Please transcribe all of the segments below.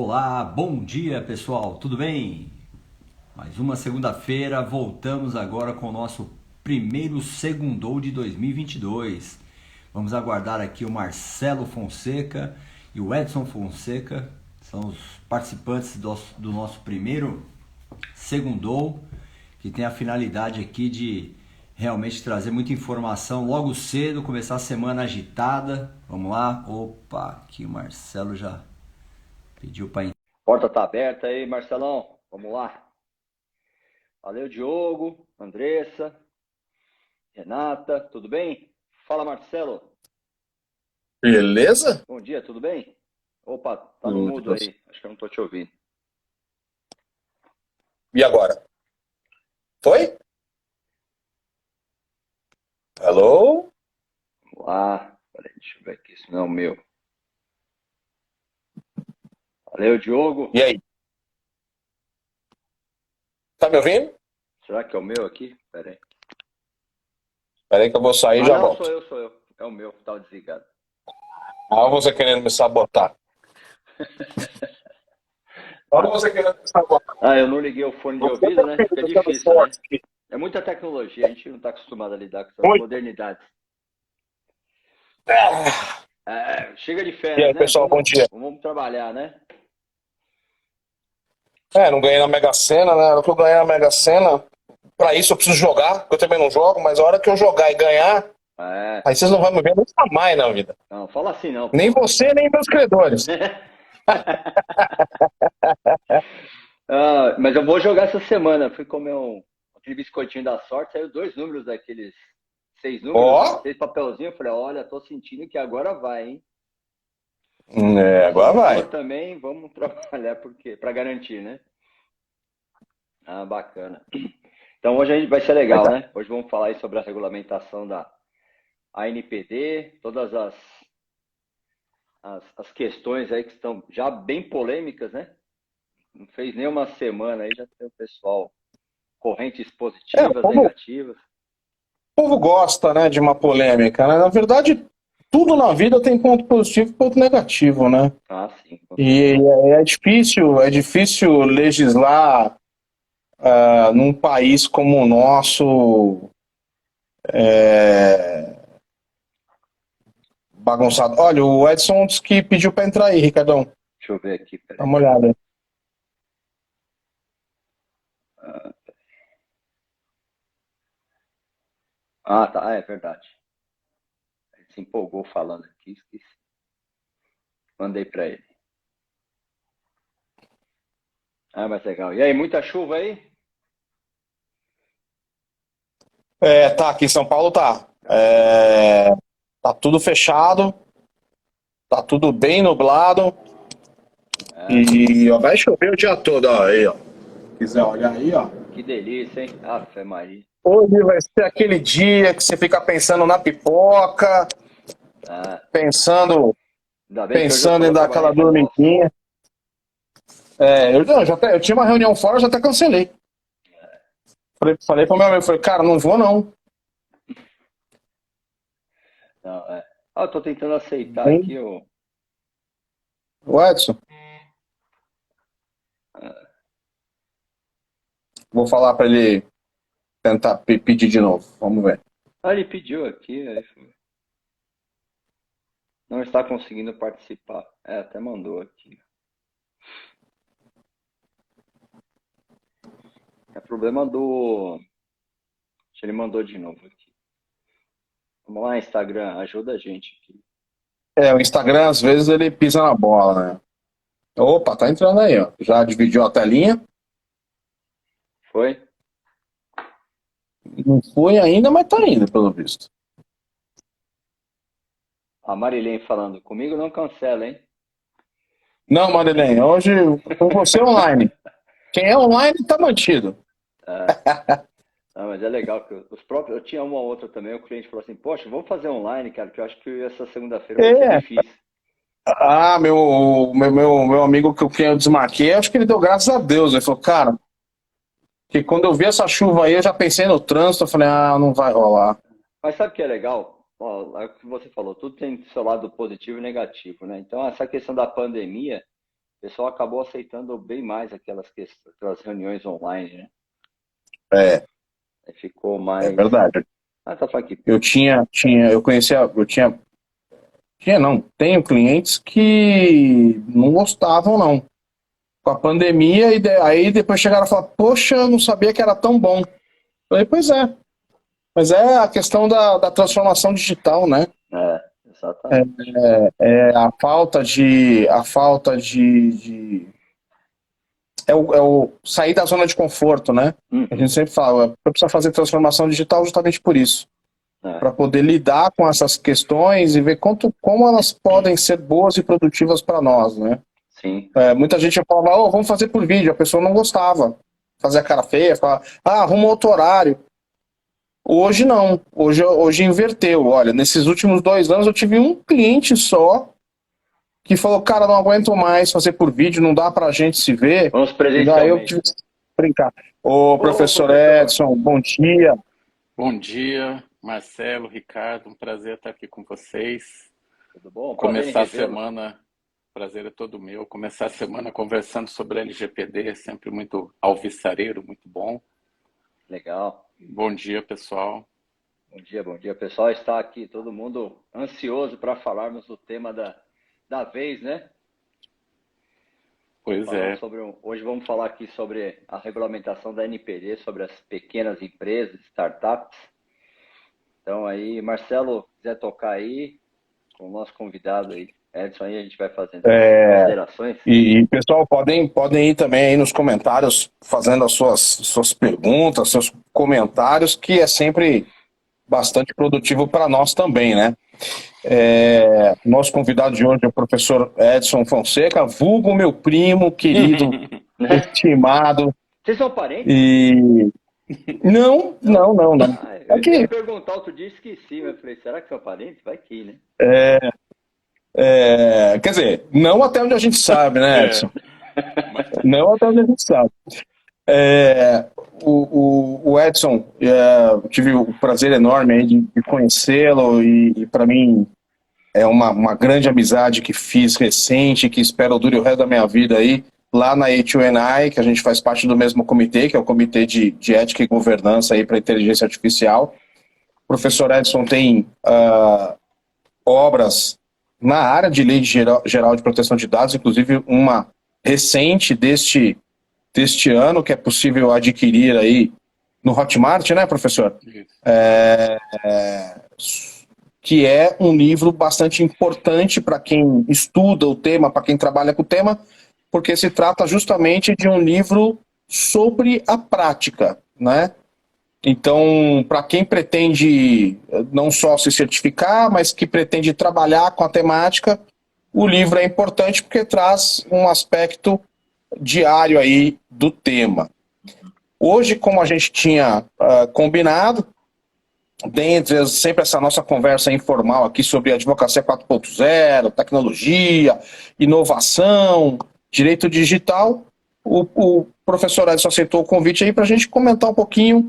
Olá, bom dia pessoal, tudo bem? Mais uma segunda-feira, voltamos agora com o nosso primeiro segundou de 2022. Vamos aguardar aqui o Marcelo Fonseca e o Edson Fonseca, são os participantes do nosso primeiro segundou, que tem a finalidade aqui de realmente trazer muita informação logo cedo, começar a semana agitada. Vamos lá? Opa, aqui o Marcelo já pediu para. Porta tá aberta aí, Marcelão. Vamos lá. Valeu, Diogo, Andressa, Renata, tudo bem? Fala, Marcelo. Beleza? Bom dia, tudo bem? Opa, tá no Tudo, mudo aí. Acho que eu não tô te ouvindo. E agora? Foi? Alô? Vamos lá. Peraí, deixa eu ver aqui. Isso não é o meu. Valeu, Diogo. E aí? Tá me ouvindo? Será que é o meu aqui? Peraí. Espera aí que eu vou sair e Ah, já não, volto. sou eu. É o meu, tá desligado. Ah, você querendo me sabotar. Olha você querendo me sabotar. Ah, eu não liguei o fone de Você tá ouvido, né? ouvindo, Fica eu tô dando difícil, né? sorte aqui. É muita tecnologia, a gente não tá acostumado a lidar com essas Muito. modernidades. Ah, Chega de E férias, aí, né? pessoal, bom dia. Vamos trabalhar, né? Não ganhei na Mega Sena, né? Na hora que eu ganhar na Mega Sena, pra isso eu preciso jogar, porque eu também não jogo, mas a hora que eu jogar e ganhar, É, aí vocês não vão me ver nunca mais na vida. não, fala assim não, Nem pô. você, nem meus credores. Mas eu vou jogar essa semana. Fui comer aquele biscoitinho da sorte, saiu dois números daqueles 6 números, Ó, 6 papelzinhos. Falei, olha, tô sentindo que agora vai, hein? Se agora não for vai. também, vamos trabalhar porque para garantir, né? Ah, bacana. Então hoje a gente vai ser Mas legal, tá. né? Hoje vamos falar aí sobre a regulamentação da ANPD, todas as questões aí que estão já bem polêmicas, né? Não fez nem uma semana aí, já tem o pessoal correntes É, o positivas, povo, negativas. o povo gosta, né, de uma polêmica, né? Na verdade, tudo na vida tem ponto positivo e ponto negativo, né? Ah, sim, com E certeza. é difícil legislar num país como o nosso, bagunçado. Olha, o Edson disse que pediu para entrar aí, Ricardão. Deixa eu ver aqui, Dá peraí. uma olhada aí. Ah, tá, é verdade. Ele se empolgou falando aqui, esqueci. Mandei para ele. Ah, mas legal. E aí, muita chuva aí? Tá, aqui em São Paulo tá. Tá tudo fechado, tá tudo bem nublado É, e ó, vai chover o dia todo, ó, aí, ó. Se quiser olhar aí, ó. que delícia, hein? Ave Maria. Hoje vai ser aquele dia que você fica pensando na pipoca, Ah, pensando, ainda bem que hoje eu só pensando em vou dar trabalhar aquela em home office. dormidinha. Eu tinha uma reunião fora, eu já até cancelei. Falei pro meu amigo, falei, cara, não vou não. Não, é. Ah, eu tô tentando aceitar Nem aqui o. o Edson, vou falar pra ele tentar pedir de novo. Vamos ver. Ah, ele pediu aqui, não está conseguindo participar. É, até mandou aqui. É problema do. Acho que ele mandou de novo aqui. Vamos lá, Instagram, ajuda a gente aqui. O Instagram, às vezes, ele pisa na bola, né? Opa, tá entrando aí, ó. Já dividiu a telinha. Foi? Não foi ainda, mas tá indo, pelo visto. A Marilene falando, comigo não cancela, hein? Não, Marilene, hoje com você online. Quem é online tá mantido. É, não, mas é legal que os próprios. Eu tinha uma ou outra também, o cliente falou assim, poxa, vamos fazer online, cara, que eu acho que essa segunda-feira vai ser É. difícil. Meu amigo que eu desmarquei, acho que ele deu graças a Deus. Ele falou, cara, que quando eu vi essa chuva aí, eu já pensei no trânsito, eu falei, não vai rolar. Mas sabe o que é legal? É o que você falou, tudo tem seu lado positivo e negativo, né? Então, essa questão da pandemia pessoal acabou aceitando bem mais aquelas reuniões online, né? É, Aí ficou é mais. verdade. Ah, tá falando aqui. Eu conhecia, não, tenho clientes que não gostavam, não. Com a pandemia, aí depois chegaram a falar, poxa, eu não sabia que era tão bom. Eu falei, pois é, mas é a questão da transformação digital, né? É, exatamente. É o sair da zona de conforto, né? A gente sempre fala, eu preciso fazer transformação digital justamente por isso, É, para poder lidar com essas questões e ver como elas podem ser boas e produtivas para nós, né? sim. Muita gente falava, oh, vamos fazer por vídeo, a pessoa não gostava, fazia cara feia, falava, arruma outro horário. Hoje não, hoje inverteu. Olha, nesses últimos 2 anos eu tive um cliente só que falou, cara, não aguento mais fazer por vídeo, não dá pra gente se ver. Vamos E aí eu tive presencialmente, que né? brincar. Ô, Ô, professor professor, Edson, bom dia. Bom dia, Marcelo, Ricardo, um prazer estar aqui com vocês. tudo bom? Prazer em Começar a revê-lo. semana, prazer é todo meu. Começar a semana conversando sobre LGPD é sempre muito alvissareiro, muito bom. Legal. Bom dia, pessoal. Bom dia, bom dia. O pessoal está aqui, todo mundo ansioso para falarmos do tema da vez, né? Pois é, Hoje vamos falar aqui sobre a regulamentação da NPD, sobre as pequenas empresas, startups. Então aí, Marcelo, quiser tocar aí, com o nosso convidado aí, Edson, aí a gente vai fazendo as considerações. E pessoal, podem ir também aí nos comentários fazendo as suas perguntas, seus comentários, que é sempre bastante produtivo para nós também, né? Nosso convidado de hoje é o professor Edson Fonseca, vulgo meu primo, querido, estimado. Vocês são parentes? E não. Ah, eu Aqui, ia perguntar outro dia, esqueci, mas falei, será que são parentes? Vai que, né? quer dizer, não até onde a gente sabe, né, Edson? Não até onde a gente sabe. O Edson, tive o prazer enorme aí de conhecê-lo e para mim é uma grande amizade que fiz recente, que espero dure o resto da minha vida aí, lá na A2NI, que a gente faz parte do mesmo comitê, que é o Comitê de Ética e Governança aí para Inteligência Artificial. O professor Edson tem obras na área de Lei Geral de Proteção de Dados, inclusive uma recente deste ano, que é possível adquirir aí no Hotmart, né, professor? Que é um livro bastante importante para quem estuda o tema, para quem trabalha com o tema, porque se trata justamente de um livro sobre a prática, né? Então, para quem pretende não só se certificar, mas que pretende trabalhar com a temática, o livro é importante porque traz um aspecto diário aí do tema. Hoje, como a gente tinha combinado, dentre sempre essa nossa conversa informal aqui sobre advocacia 4.0, tecnologia, inovação, direito digital, o professor Edson aceitou o convite aí para a gente comentar um pouquinho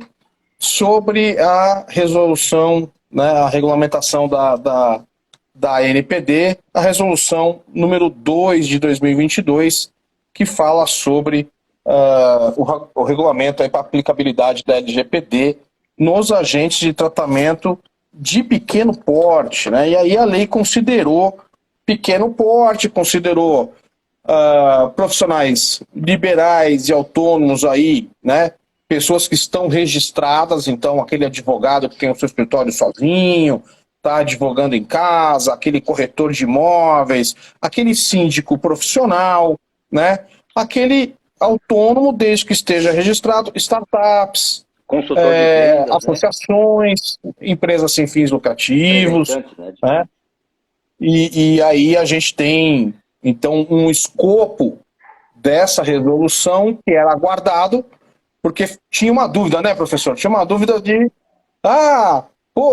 sobre a resolução, né, a regulamentação da NPD, a resolução número 2 de 2022, que fala sobre o regulamento para aplicabilidade da LGPD nos agentes de tratamento de pequeno porte, né? E aí a lei considerou pequeno porte, considerou profissionais liberais e autônomos aí, né? Pessoas que estão registradas, então aquele advogado que tem o seu escritório sozinho, está advogando em casa, aquele corretor de imóveis, aquele síndico profissional, né? Aquele autônomo, desde que esteja registrado, startups, Consultor de vendas, associações, né? Empresas sem fins lucrativos, né? E aí a gente tem, então, um escopo dessa resolução que era aguardado, porque tinha uma dúvida, né, professor? Tinha uma dúvida de,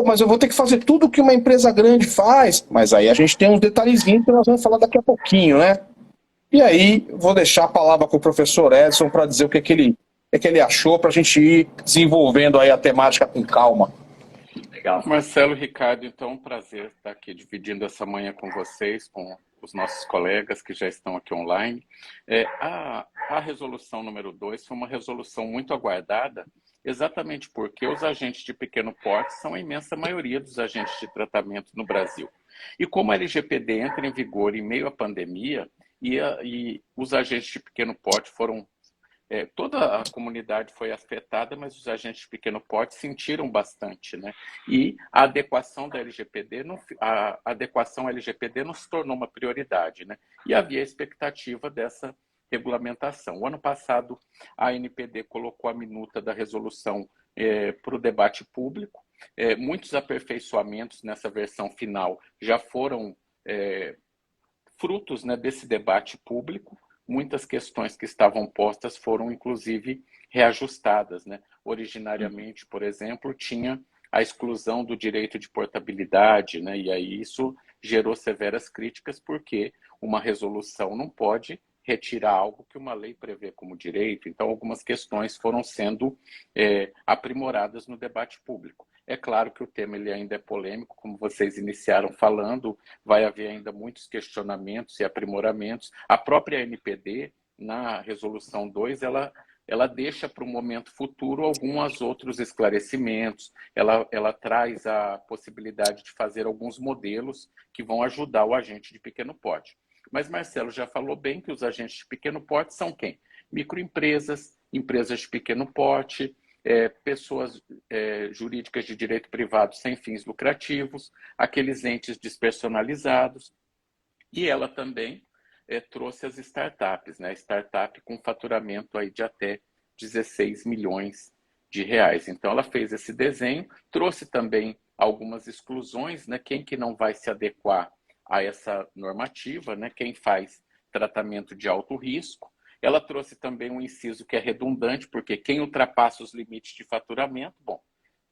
mas eu vou ter que fazer tudo que uma empresa grande faz. Mas aí a gente tem uns detalhezinhos que nós vamos falar daqui a pouquinho, né? E aí vou deixar a palavra com o professor Edson para dizer o que ele achou, para a gente ir desenvolvendo aí a temática com calma. Legal. Marcelo, Ricardo, então um prazer estar aqui dividindo essa manhã com vocês, com os nossos colegas que já estão aqui online. A resolução número 2 foi uma resolução muito aguardada, exatamente porque os agentes de pequeno porte são a imensa maioria dos agentes de tratamento no Brasil. E como a LGPD entra em vigor em meio à pandemia, e os agentes de pequeno porte foram... toda a comunidade foi afetada, mas os agentes de pequeno porte sentiram bastante, né? E a adequação da LGPD, a adequação à LGPD não se tornou uma prioridade, né? E havia a expectativa dessa regulamentação. O ano passado, a ANPD colocou a minuta da resolução para o debate público. Muitos aperfeiçoamentos nessa versão final já foram frutos, né, desse debate público. Muitas questões que estavam postas foram, inclusive, reajustadas, né? Originariamente, por exemplo, tinha a exclusão do direito de portabilidade, né? E aí isso gerou severas críticas, porque uma resolução não pode retirar algo que uma lei prevê como direito. Então, algumas questões foram sendo aprimoradas no debate público. É claro que o tema ele ainda é polêmico, como vocês iniciaram falando, vai haver ainda muitos questionamentos e aprimoramentos. A própria ANPD, na Resolução 2, ela deixa para um momento futuro alguns outros esclarecimentos, ela traz a possibilidade de fazer alguns modelos que vão ajudar o agente de pequeno porte. Mas Marcelo já falou bem que os agentes de pequeno porte são quem? Microempresas, empresas de pequeno porte, pessoas jurídicas de direito privado sem fins lucrativos, aqueles entes despersonalizados, e ela também trouxe as startups, né? Startup com faturamento aí de até 16 milhões de reais. Então ela fez esse desenho, trouxe também algumas exclusões, né? Quem que não vai se adequar a essa normativa, né? Quem faz tratamento de alto risco. Ela trouxe também um inciso que é redundante, porque quem ultrapassa os limites de faturamento, bom,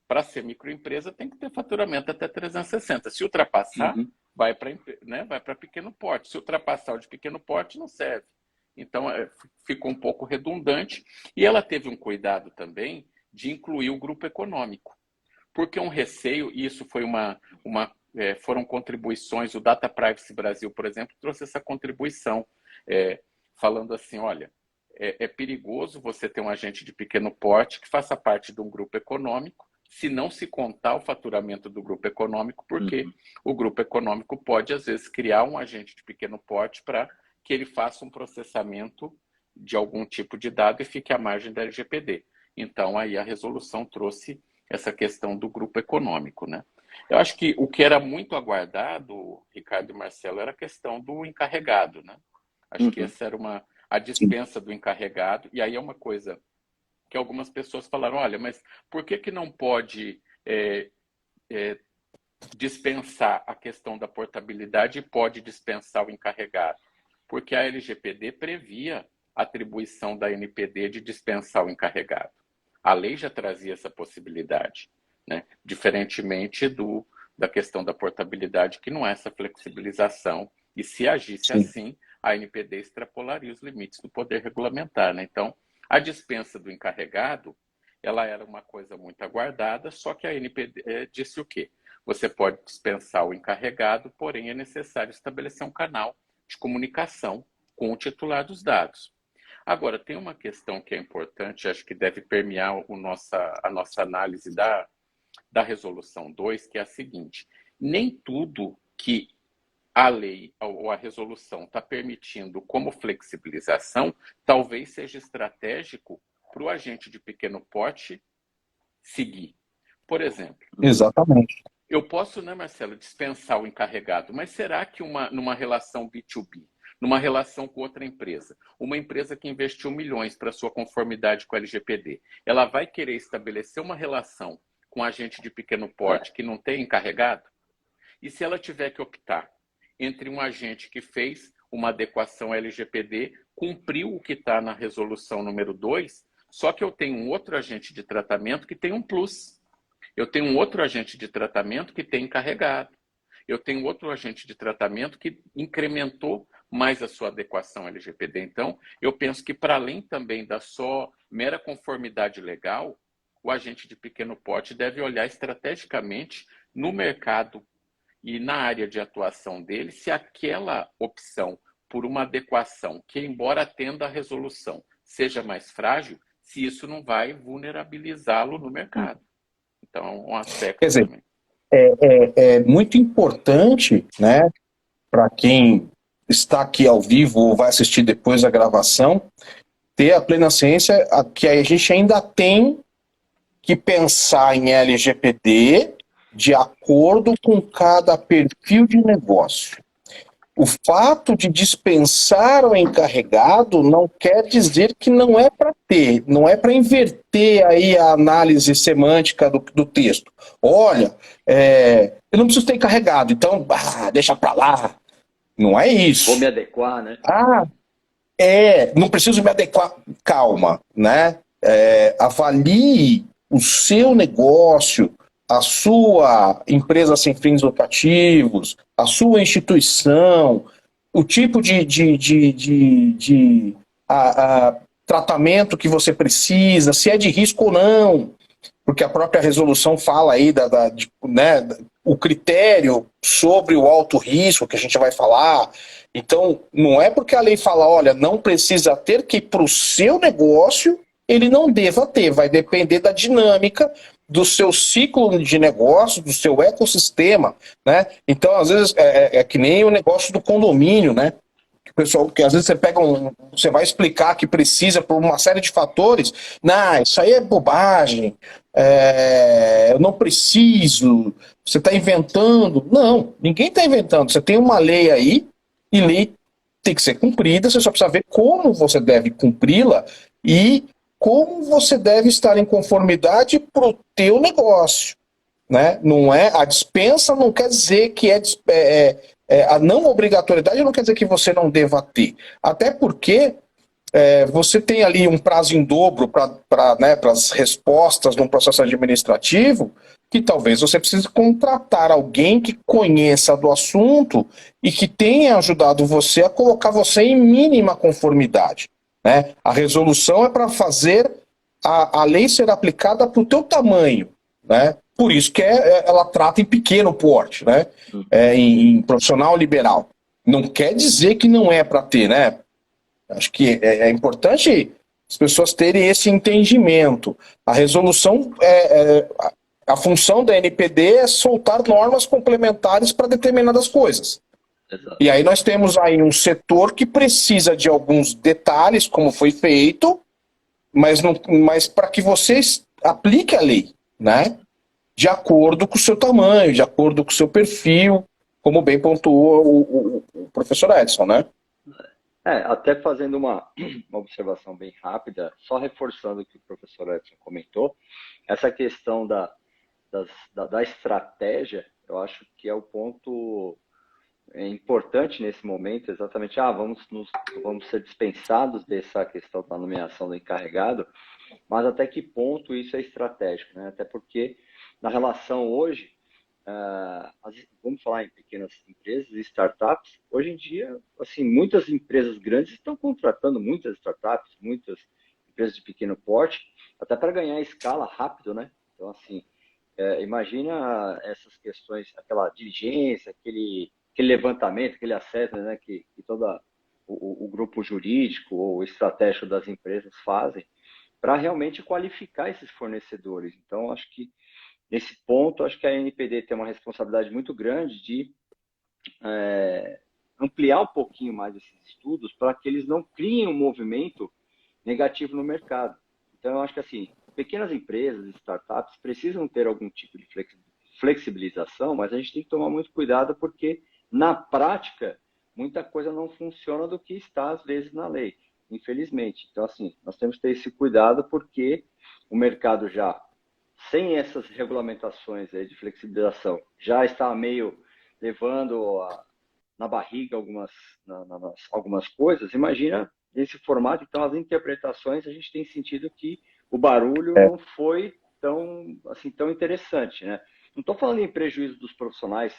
para ser microempresa tem que ter faturamento até 360. Se ultrapassar, vai para pequeno porte. Se ultrapassar o de pequeno porte, não serve. Então, ficou um pouco redundante. E ela teve um cuidado também de incluir o grupo econômico. Porque um receio, e isso foi foram contribuições, o Data Privacy Brasil, por exemplo, trouxe essa contribuição, falando assim, olha, é perigoso você ter um agente de pequeno porte que faça parte de um grupo econômico, se não se contar o faturamento do grupo econômico, porque o grupo econômico pode, às vezes, criar um agente de pequeno porte para que ele faça um processamento de algum tipo de dado e fique à margem da LGPD. Então, aí a resolução trouxe essa questão do grupo econômico, né? Eu acho que o que era muito aguardado, Ricardo e Marcelo, era a questão do encarregado, né? Acho que essa era a dispensa do encarregado, e aí é uma coisa que algumas pessoas falaram, olha, mas por que não pode dispensar a questão da portabilidade e pode dispensar o encarregado? Porque a LGPD previa a atribuição da NPD de dispensar o encarregado. A lei já trazia essa possibilidade, né? Diferentemente da questão da portabilidade, que não é essa flexibilização, e se agisse assim, a NPD extrapolaria os limites do poder regulamentar, né? Então, a dispensa do encarregado, ela era uma coisa muito aguardada, só que a ANPD disse o quê? Você pode dispensar o encarregado, porém é necessário estabelecer um canal de comunicação com o titular dos dados. Agora, tem uma questão que é importante, acho que deve permear a nossa análise da Resolução 2, que é a seguinte: nem tudo que a lei ou a resolução está permitindo como flexibilização, talvez seja estratégico para o agente de pequeno porte seguir. Por exemplo, Exatamente. eu posso, né, Marcelo, dispensar o encarregado, mas será que numa relação B2B, numa relação com outra empresa, uma empresa que investiu milhões para sua conformidade com a LGPD, ela vai querer estabelecer uma relação com um agente de pequeno porte que não tem encarregado? E se ela tiver que optar entre um agente que fez uma adequação LGPD, cumpriu o que está na resolução número 2, só que eu tenho um outro agente de tratamento que tem um plus. Eu tenho um outro agente de tratamento que tem encarregado. Eu tenho outro agente de tratamento que incrementou mais a sua adequação LGPD. Então, eu penso que, para além também da só mera conformidade legal, o agente de pequeno porte deve olhar estrategicamente no mercado e na área de atuação dele, se aquela opção por uma adequação que, embora atenda à resolução, seja mais frágil, se isso não vai vulnerabilizá-lo no mercado. Então, um aspecto Quer dizer, também. é muito importante, né, para quem está aqui ao vivo ou vai assistir depois a gravação, ter a plena ciência que a gente ainda tem que pensar em LGPD de acordo com cada perfil de negócio. O fato de dispensar o encarregado não quer dizer que não é para ter, não é para inverter aí a análise semântica do texto. Olha, eu não preciso ter encarregado, então deixa para lá. Não é isso. Vou me adequar, né? Não preciso me adequar. Calma, né? Avalie o seu negócio, a sua empresa sem fins lucrativos, a sua instituição, o tipo de tratamento que você precisa, se é de risco ou não, porque a própria resolução fala aí né, o critério sobre o alto risco que a gente vai falar. Então, não é porque a lei fala, olha, não precisa ter, que para o seu negócio ele não deva ter, vai depender da dinâmica do seu ciclo de negócio, do seu ecossistema, né? Então, às vezes, é que nem o negócio do condomínio, né? O pessoal, que às vezes você vai explicar que precisa por uma série de fatores, não, isso aí é bobagem, eu não preciso, você está inventando. Não, ninguém está inventando, você tem uma lei aí, e lei tem que ser cumprida, você só precisa ver como você deve cumpri-la e como você deve estar em conformidade para o teu negócio, né? Não é, a dispensa não quer dizer que a não obrigatoriedade não quer dizer que você não deva ter. Até porque você tem ali um prazo em dobro para né, as respostas num processo administrativo, que talvez você precise contratar alguém que conheça do assunto e que tenha ajudado você a colocar você em mínima conformidade, né? A resolução é para fazer a lei ser aplicada para o teu tamanho, né? Por isso que ela trata em pequeno porte, né? Em profissional liberal. Não quer dizer que não é para ter, né? Acho que é importante as pessoas terem esse entendimento. A resolução, a função da NPD é soltar normas complementares para determinadas coisas. Exato. E aí nós temos aí um setor que precisa de alguns detalhes, como foi feito, mas para que vocês apliquem a lei, né? De acordo com o seu tamanho, de acordo com o seu perfil, como bem pontuou o professor Edson, né? Até fazendo uma observação bem rápida, só reforçando o que o professor Edson comentou, essa questão da estratégia, eu acho que é o ponto importante nesse momento, exatamente, vamos ser dispensados dessa questão da nomeação do encarregado, mas até que ponto isso é estratégico, né? Até porque na relação hoje, vamos falar em pequenas empresas e startups, hoje em dia, assim, muitas empresas grandes estão contratando muitas startups, muitas empresas de pequeno porte, até para ganhar escala rápido, né? Então, assim, imagina essas questões, aquela diligência, aquele levantamento, aquele acesso, né, que todo o grupo jurídico ou estratégico das empresas fazem para realmente qualificar esses fornecedores. Então, acho que nesse ponto, acho que a NPD tem uma responsabilidade muito grande de ampliar um pouquinho mais esses estudos para que eles não criem um movimento negativo no mercado. Então, eu acho que assim, pequenas empresas, startups, precisam ter algum tipo de flexibilização, mas a gente tem que tomar muito cuidado porque, na prática, muita coisa não funciona do que está, às vezes, na lei, infelizmente. Então, assim, nós temos que ter esse cuidado porque o mercado já, sem essas regulamentações aí de flexibilização, já está meio levando na barriga algumas coisas. Imagina esse formato, então as interpretações, a gente tem sentido que o barulho não foi tão interessante, né? Não estou falando em prejuízo dos profissionais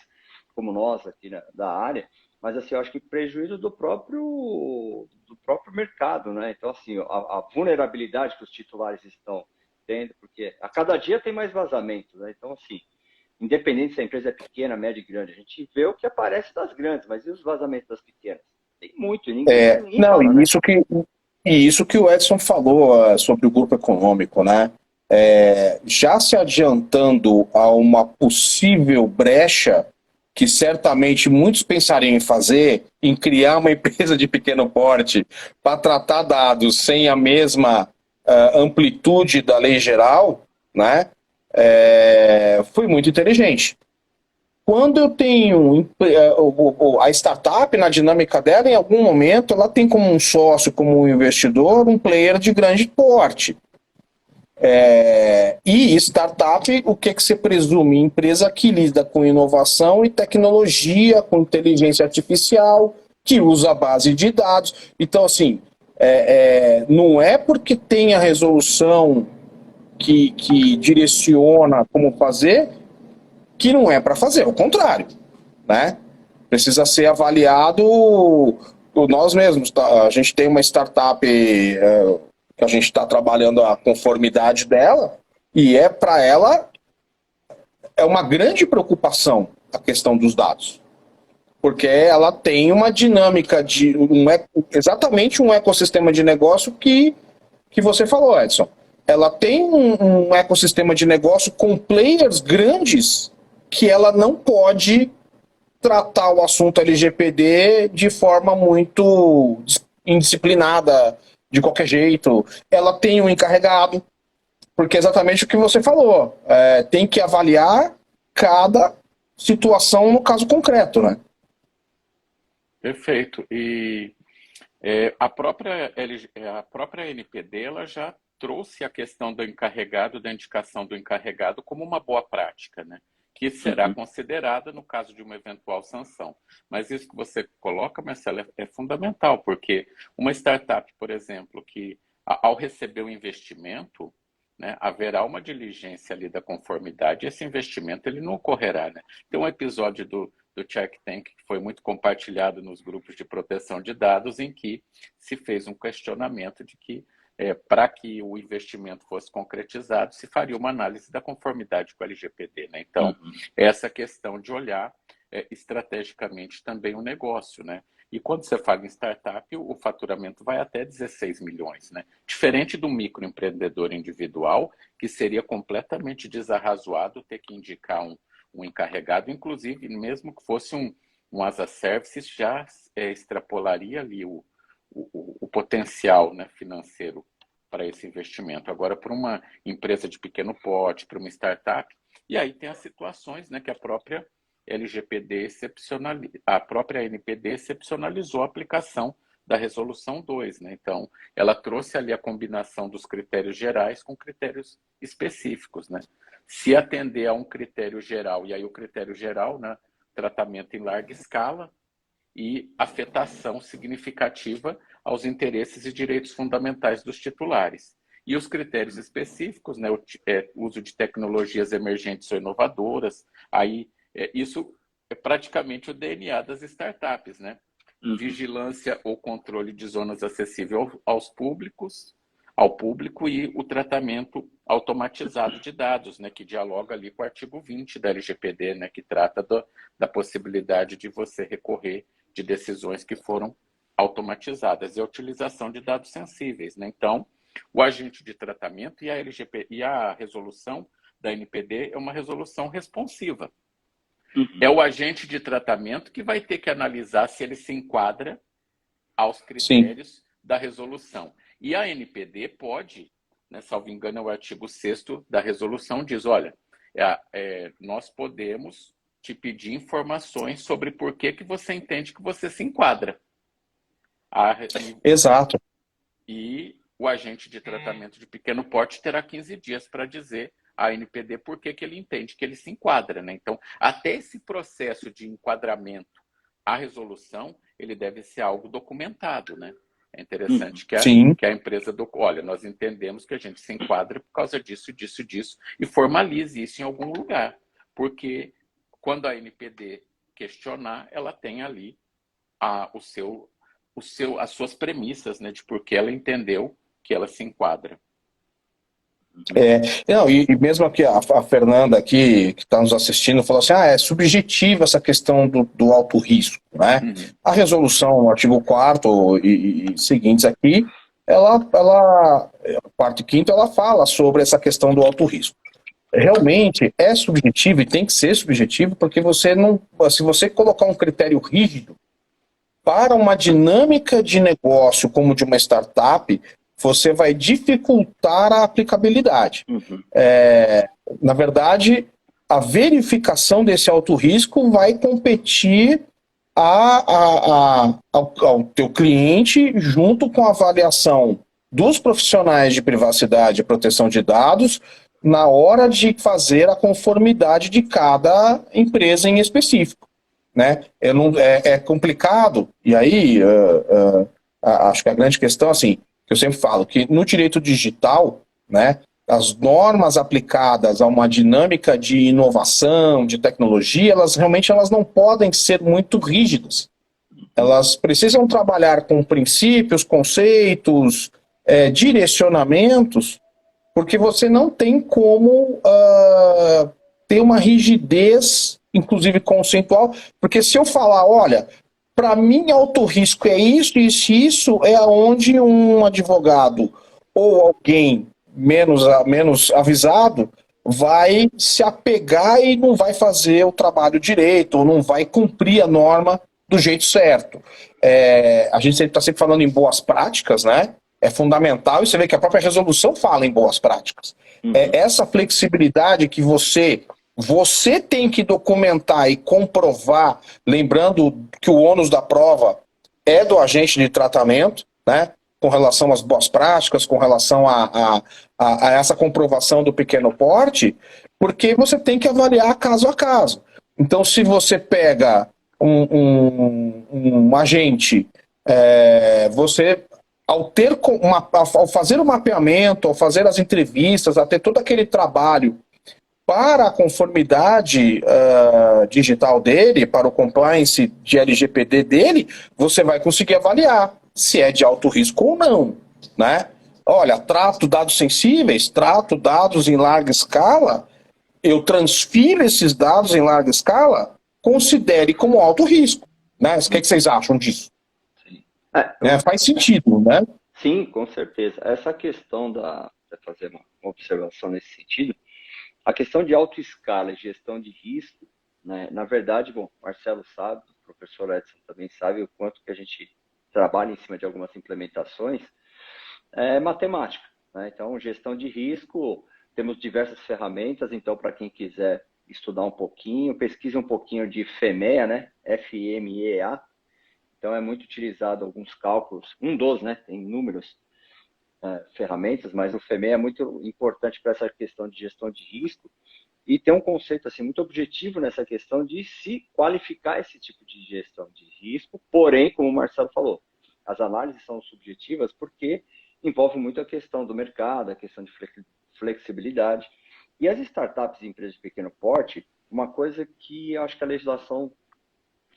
como nós aqui da área, mas assim, eu acho que prejuízo do próprio mercado, né? Então, assim, a vulnerabilidade que os titulares estão tendo, porque a cada dia tem mais vazamento, né? Então, assim, independente se a empresa é pequena, média e grande. A gente vê o que aparece das grandes, mas e os vazamentos das pequenas? Tem muito, e ninguém Não, fala, né? e isso que o Edson falou sobre o grupo econômico, né? Já se adiantando a uma possível brecha que certamente muitos pensariam em fazer, em criar uma empresa de pequeno porte para tratar dados sem a mesma amplitude da lei geral, né? Foi muito inteligente. Quando eu tenho a startup, na dinâmica dela, em algum momento, ela tem como um sócio, como um investidor, um player de grande porte. E startup, o que você presume? Empresa que lida com inovação e tecnologia, com inteligência artificial, que usa a base de dados. Então, assim, não é porque tem a resolução que direciona como fazer, que não é para fazer, ao contrário, né? Precisa ser avaliado nós mesmos. Tá? A gente tem uma startup que a gente está trabalhando a conformidade dela, e para ela é uma grande preocupação a questão dos dados, porque ela tem uma dinâmica de exatamente um ecossistema de negócio que você falou, Edson. Ela tem um ecossistema de negócio com players grandes que ela não pode tratar o assunto LGPD de forma muito indisciplinada, de qualquer jeito. Ela tem um encarregado, porque é exatamente o que você falou. Tem que avaliar cada situação no caso concreto, né? Perfeito. E a própria NPD ela já trouxe a questão do encarregado, da indicação do encarregado como uma boa prática, né? Que será considerada no caso de uma eventual sanção. Mas isso que você coloca, Marcelo, é fundamental, porque uma startup, por exemplo, que ao receber o investimento, né, haverá uma diligência ali da conformidade, e esse investimento ele não ocorrerá. Né? Tem um episódio do Shark Tank que foi muito compartilhado nos grupos de proteção de dados, em que se fez um questionamento de que para que o investimento fosse concretizado, se faria uma análise da conformidade com a LGPD. Né? Então, essa questão de olhar estrategicamente também o negócio. Né? E quando você fala em startup, o faturamento vai até 16 milhões. Né? Diferente do microempreendedor individual, que seria completamente desarrazoado ter que indicar um encarregado, inclusive, mesmo que fosse um as a service, já extrapolaria ali o potencial, né, financeiro para esse investimento. Agora, para uma empresa de pequeno porte, para uma startup, e aí tem as situações, né, que a própria a própria NPD excepcionalizou a aplicação da resolução 2, né? Então, ela trouxe ali a combinação dos critérios gerais com critérios específicos, né? Se atender a um critério geral, e aí o critério geral, né, tratamento em larga escala, e afetação significativa aos interesses e direitos fundamentais dos titulares. E os critérios específicos, né, o uso de tecnologias emergentes ou inovadoras, aí isso é praticamente o DNA das startups, né? Vigilância ou controle de zonas acessíveis ao público e o tratamento automatizado de dados, né, que dialoga ali com o artigo 20 da LGPD, né, que trata da possibilidade de você recorrer de decisões que foram automatizadas e a utilização de dados sensíveis. Né? Então, o agente de tratamento e a resolução da NPD é uma resolução responsiva. É o agente de tratamento que vai ter que analisar se ele se enquadra aos critérios da resolução. E a NPD pode, né, salvo engano, é o artigo 6º da resolução, diz, olha, nós podemos te pedir informações sobre por que você entende que você se enquadra. Exato. E o agente de tratamento de pequeno porte terá 15 dias para dizer à NPD por que ele entende que ele se enquadra. Né? Então, até esse processo de enquadramento à resolução, ele deve ser algo documentado. Né? É interessante que a empresa olha, nós entendemos que a gente se enquadra por causa disso, disso, disso, e formalize isso em algum lugar. Porque quando a NPD questionar, ela tem ali as suas premissas, né, de por que ela entendeu que ela se enquadra. Não, e mesmo aqui a Fernanda aqui, que está nos assistindo, falou assim, é subjetiva essa questão do alto risco, né? A resolução, artigo 4º e seguintes aqui, quarto e quinto, ela fala sobre essa questão do alto risco. Realmente é subjetivo e tem que ser subjetivo, porque você não, se você colocar um critério rígido para uma dinâmica de negócio como de uma startup, você vai dificultar a aplicabilidade. Na verdade, a verificação desse alto risco vai competir ao teu cliente junto com a avaliação dos profissionais de privacidade e proteção de dados na hora de fazer a conformidade de cada empresa em específico, né? É complicado, e aí acho que a grande questão, assim, que eu sempre falo, que no direito digital, né, as normas aplicadas a uma dinâmica de inovação, de tecnologia, elas não podem ser muito rígidas. Elas precisam trabalhar com princípios, conceitos, direcionamentos, porque você não tem como ter uma rigidez, inclusive conceitual, porque se eu falar, olha, para mim alto risco é isso, isso é onde um advogado ou alguém menos avisado vai se apegar e não vai fazer o trabalho direito, ou não vai cumprir a norma do jeito certo. A gente está sempre falando em boas práticas, né? É fundamental, e você vê que a própria resolução fala em boas práticas. Essa flexibilidade que você tem que documentar e comprovar, lembrando que o ônus da prova é do agente de tratamento, né? Com relação às boas práticas, com relação a essa comprovação do pequeno porte, porque você tem que avaliar caso a caso. Então, se você pega um agente, você... Ao fazer o mapeamento, ao fazer as entrevistas, a ter todo aquele trabalho para a conformidade digital dele, para o compliance de LGPD dele, você vai conseguir avaliar se é de alto risco ou não, né? Olha, trato dados sensíveis, trato dados em larga escala, eu transfiro esses dados em larga escala, considere como alto risco, né? O que vocês acham disso? Faz sentido, né? Sim, com certeza. Essa questão fazer uma observação nesse sentido, a questão de alta escala e gestão de risco, né? Na verdade, bom, Marcelo sabe, o professor Edson também sabe o quanto que a gente trabalha em cima de algumas implementações, é matemática, né? Então, gestão de risco, temos diversas ferramentas, então, para quem quiser estudar um pouquinho, pesquise um pouquinho de FEMEA, né? FMEA. Então, é muito utilizado alguns cálculos, né? Tem inúmeras ferramentas, mas o FEMEA é muito importante para essa questão de gestão de risco e tem um conceito assim, muito objetivo nessa questão de se qualificar esse tipo de gestão de risco, porém, como o Marcelo falou, as análises são subjetivas porque envolve muito a questão do mercado, a questão de flexibilidade. E as startups e empresas de pequeno porte, uma coisa que eu acho que a legislação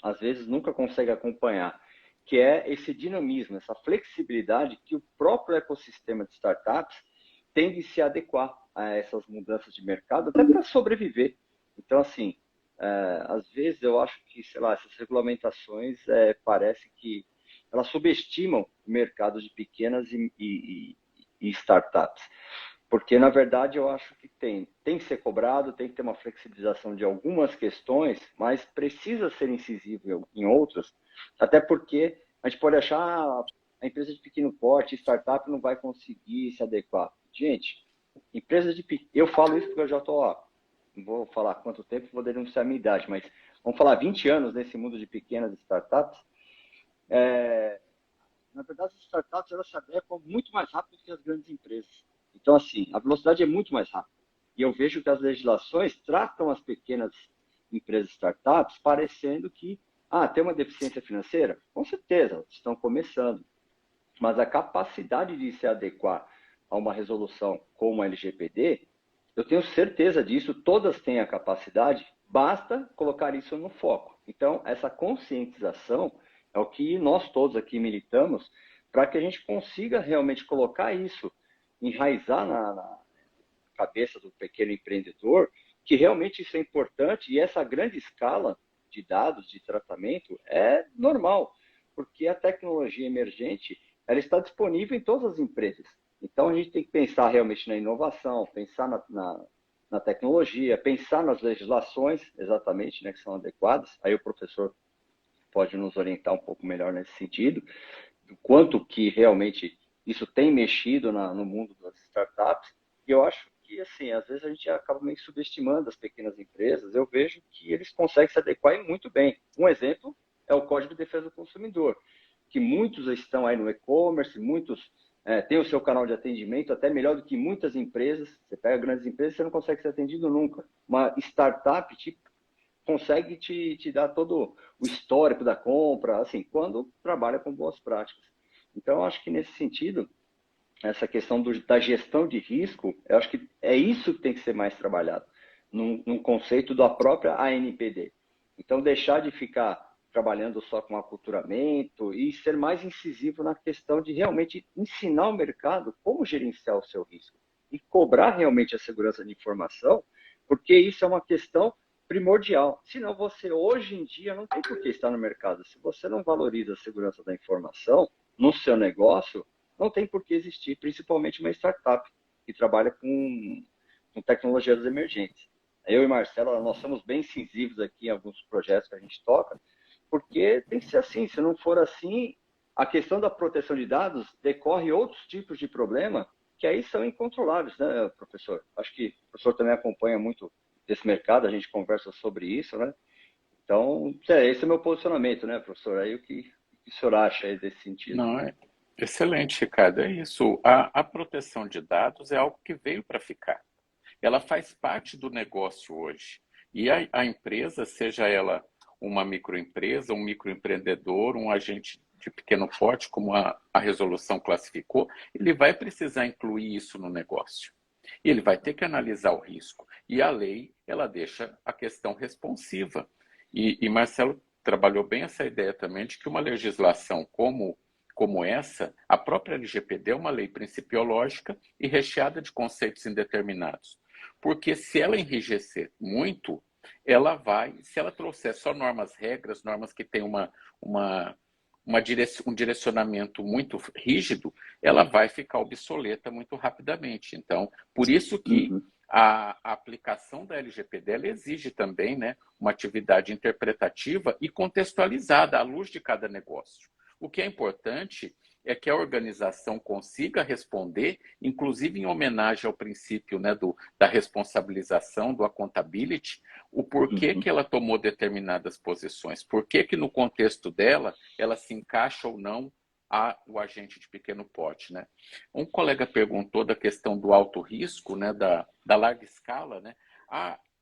às vezes nunca consegue acompanhar, que é esse dinamismo, essa flexibilidade que o próprio ecossistema de startups tem de se adequar a essas mudanças de mercado, até para sobreviver. Então, assim, às vezes eu acho que, sei lá, essas regulamentações parece que elas subestimam o mercado de pequenas e startups. Porque, na verdade, eu acho que tem que ser cobrado, tem que ter uma flexibilização de algumas questões, mas precisa ser incisivo em outras, até porque a gente pode achar a empresa de pequeno porte, startup, não vai conseguir se adequar. Gente, empresas de pequeno... Eu falo isso porque eu já estou, não vou falar quanto tempo, vou denunciar a minha idade, mas vamos falar 20 anos nesse mundo de pequenas startups. Na verdade, as startups elas se adequam muito mais rápido que as grandes empresas. Então, assim, a velocidade é muito mais rápida. E eu vejo que as legislações tratam as pequenas empresas startups parecendo que, tem uma deficiência financeira? Com certeza, estão começando. Mas a capacidade de se adequar a uma resolução como a LGPD, eu tenho certeza disso, todas têm a capacidade, basta colocar isso no foco. Então, essa conscientização é o que nós todos aqui militamos para que a gente consiga realmente colocar isso, enraizar cabeça do pequeno empreendedor que realmente isso é importante e essa grande escala de dados, de tratamento, é normal, porque a tecnologia emergente ela está disponível em todas as empresas. Então, a gente tem que pensar realmente na inovação, pensar na tecnologia, pensar nas legislações, exatamente, né, que são adequadas. Aí o professor pode nos orientar um pouco melhor nesse sentido, do quanto que realmente isso tem mexido no mundo das startups. E eu acho que, assim, às vezes a gente acaba meio subestimando as pequenas empresas. Eu vejo que eles conseguem se adequar e muito bem. Um exemplo é o Código de Defesa do Consumidor, que muitos estão aí no e-commerce, muitos têm o seu canal de atendimento, até melhor do que muitas empresas. Você pega grandes empresas, você não consegue ser atendido nunca. Uma startup consegue te dar todo o histórico da compra, assim, quando trabalha com boas práticas. Então, eu acho que nesse sentido, essa questão da gestão de risco, eu acho que é isso que tem que ser mais trabalhado, num conceito da própria ANPD. Então, deixar de ficar trabalhando só com aculturamento e ser mais incisivo na questão de realmente ensinar o mercado como gerenciar o seu risco e cobrar realmente a segurança de informação, porque isso é uma questão primordial. Senão você, hoje em dia, não tem por que estar no mercado. Se você não valoriza a segurança da informação no seu negócio, não tem por que existir, principalmente uma startup que trabalha com tecnologias emergentes. Eu e Marcelo, nós somos bem incisivos aqui em alguns projetos que a gente toca, porque tem que ser assim. Se não for assim, a questão da proteção de dados decorre outros tipos de problema que aí são incontroláveis, né, professor? Acho que o professor também acompanha muito desse mercado, a gente conversa sobre isso, né? Então, esse é o meu posicionamento, né, professor? Aí o que o senhor acha aí desse sentido? Não, excelente, Ricardo. É isso. A proteção de dados é algo que veio para ficar. Ela faz parte do negócio hoje. E a empresa, seja ela uma microempresa, um microempreendedor, um agente de pequeno porte, como a resolução classificou, ele vai precisar incluir isso no negócio. E ele vai ter que analisar o risco. E a lei, ela deixa a questão responsiva. E Marcelo trabalhou bem essa ideia também de que uma legislação como essa, a própria LGPD é uma lei principiológica e recheada de conceitos indeterminados. Porque se ela enrijecer muito, ela vai, se ela trouxer só normas, regras, normas que têm um direcionamento muito rígido, ela vai ficar obsoleta muito rapidamente. Então, por isso que a aplicação da LGPD ela exige também, né, uma atividade interpretativa e contextualizada à luz de cada negócio. O que é importante é que a organização consiga responder, inclusive em homenagem ao princípio, né, da responsabilização, do accountability, o porquê que ela tomou determinadas posições, por que no contexto dela ela se encaixa ou não o agente de pequeno porte, né? Um colega perguntou da questão do alto risco, né, da larga escala, né?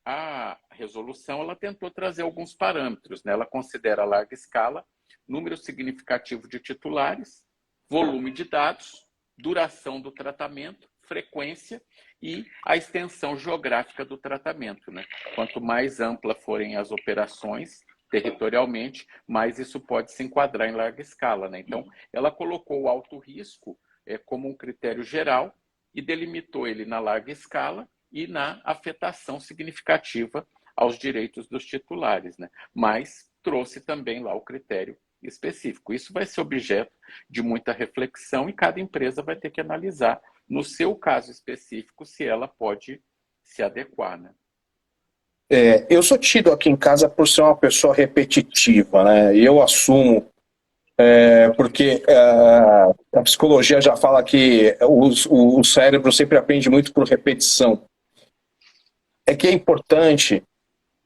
A resolução ela tentou trazer alguns parâmetros, né? Ela considera a larga escala número significativo de titulares, volume de dados, duração do tratamento, frequência e a extensão geográfica do tratamento, né? Quanto mais ampla forem as operações territorialmente, mais isso pode se enquadrar em larga escala, né? Então, ela colocou o alto risco como um critério geral e delimitou ele na larga escala e na afetação significativa aos direitos dos titulares, né? Mas trouxe também lá o critério específico. Isso vai ser objeto de muita reflexão e cada empresa vai ter que analisar, no seu caso específico, se ela pode se adequar, né? Eu sou tido aqui em casa por ser uma pessoa repetitiva, né? Eu assumo, porque a psicologia já fala que o cérebro sempre aprende muito por repetição. É que é importante,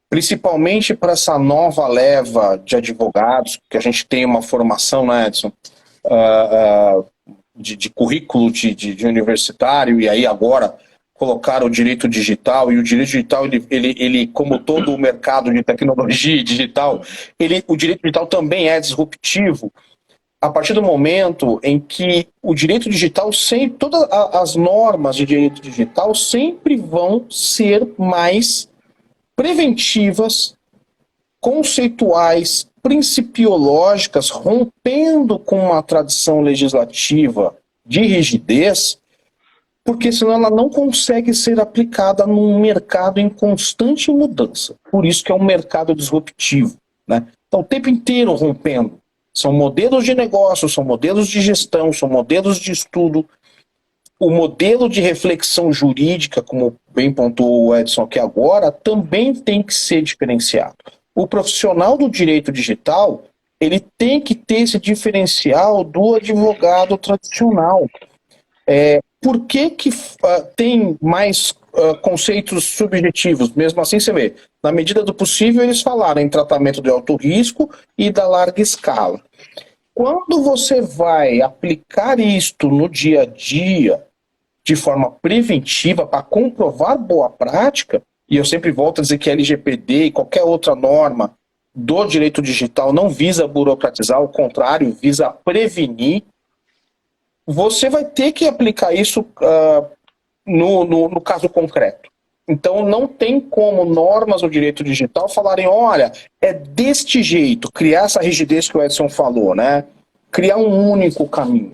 principalmente para essa nova leva de advogados, que a gente tem uma formação, né, Edson, de currículo de universitário, e aí agora colocar o direito digital, e o direito digital, ele como todo o mercado de tecnologia digital, o direito digital também é disruptivo, a partir do momento em que o direito digital, todas as normas de direito digital sempre vão ser mais preventivas, conceituais, principiológicas, rompendo com uma tradição legislativa de rigidez, porque senão ela não consegue ser aplicada num mercado em constante mudança. Por isso que é um mercado disruptivo, né? Então, o tempo inteiro rompendo. São modelos de negócio, são modelos de gestão, são modelos de estudo. O modelo de reflexão jurídica, como bem pontuou o Edson aqui agora, também tem que ser diferenciado. O profissional do direito digital, ele tem que ter esse diferencial do advogado tradicional. Por que tem mais conceitos subjetivos? Mesmo assim, você vê, na medida do possível, eles falaram em tratamento de alto risco e da larga escala. Quando você vai aplicar isto no dia a dia, de forma preventiva, para comprovar boa prática, e eu sempre volto a dizer que a LGPD e qualquer outra norma do direito digital não visa burocratizar, ao contrário, visa prevenir, você vai ter que aplicar isso no caso concreto. Então, não tem como normas do direito digital falarem, olha, é deste jeito, criar essa rigidez que o Edson falou, né? Criar um único caminho.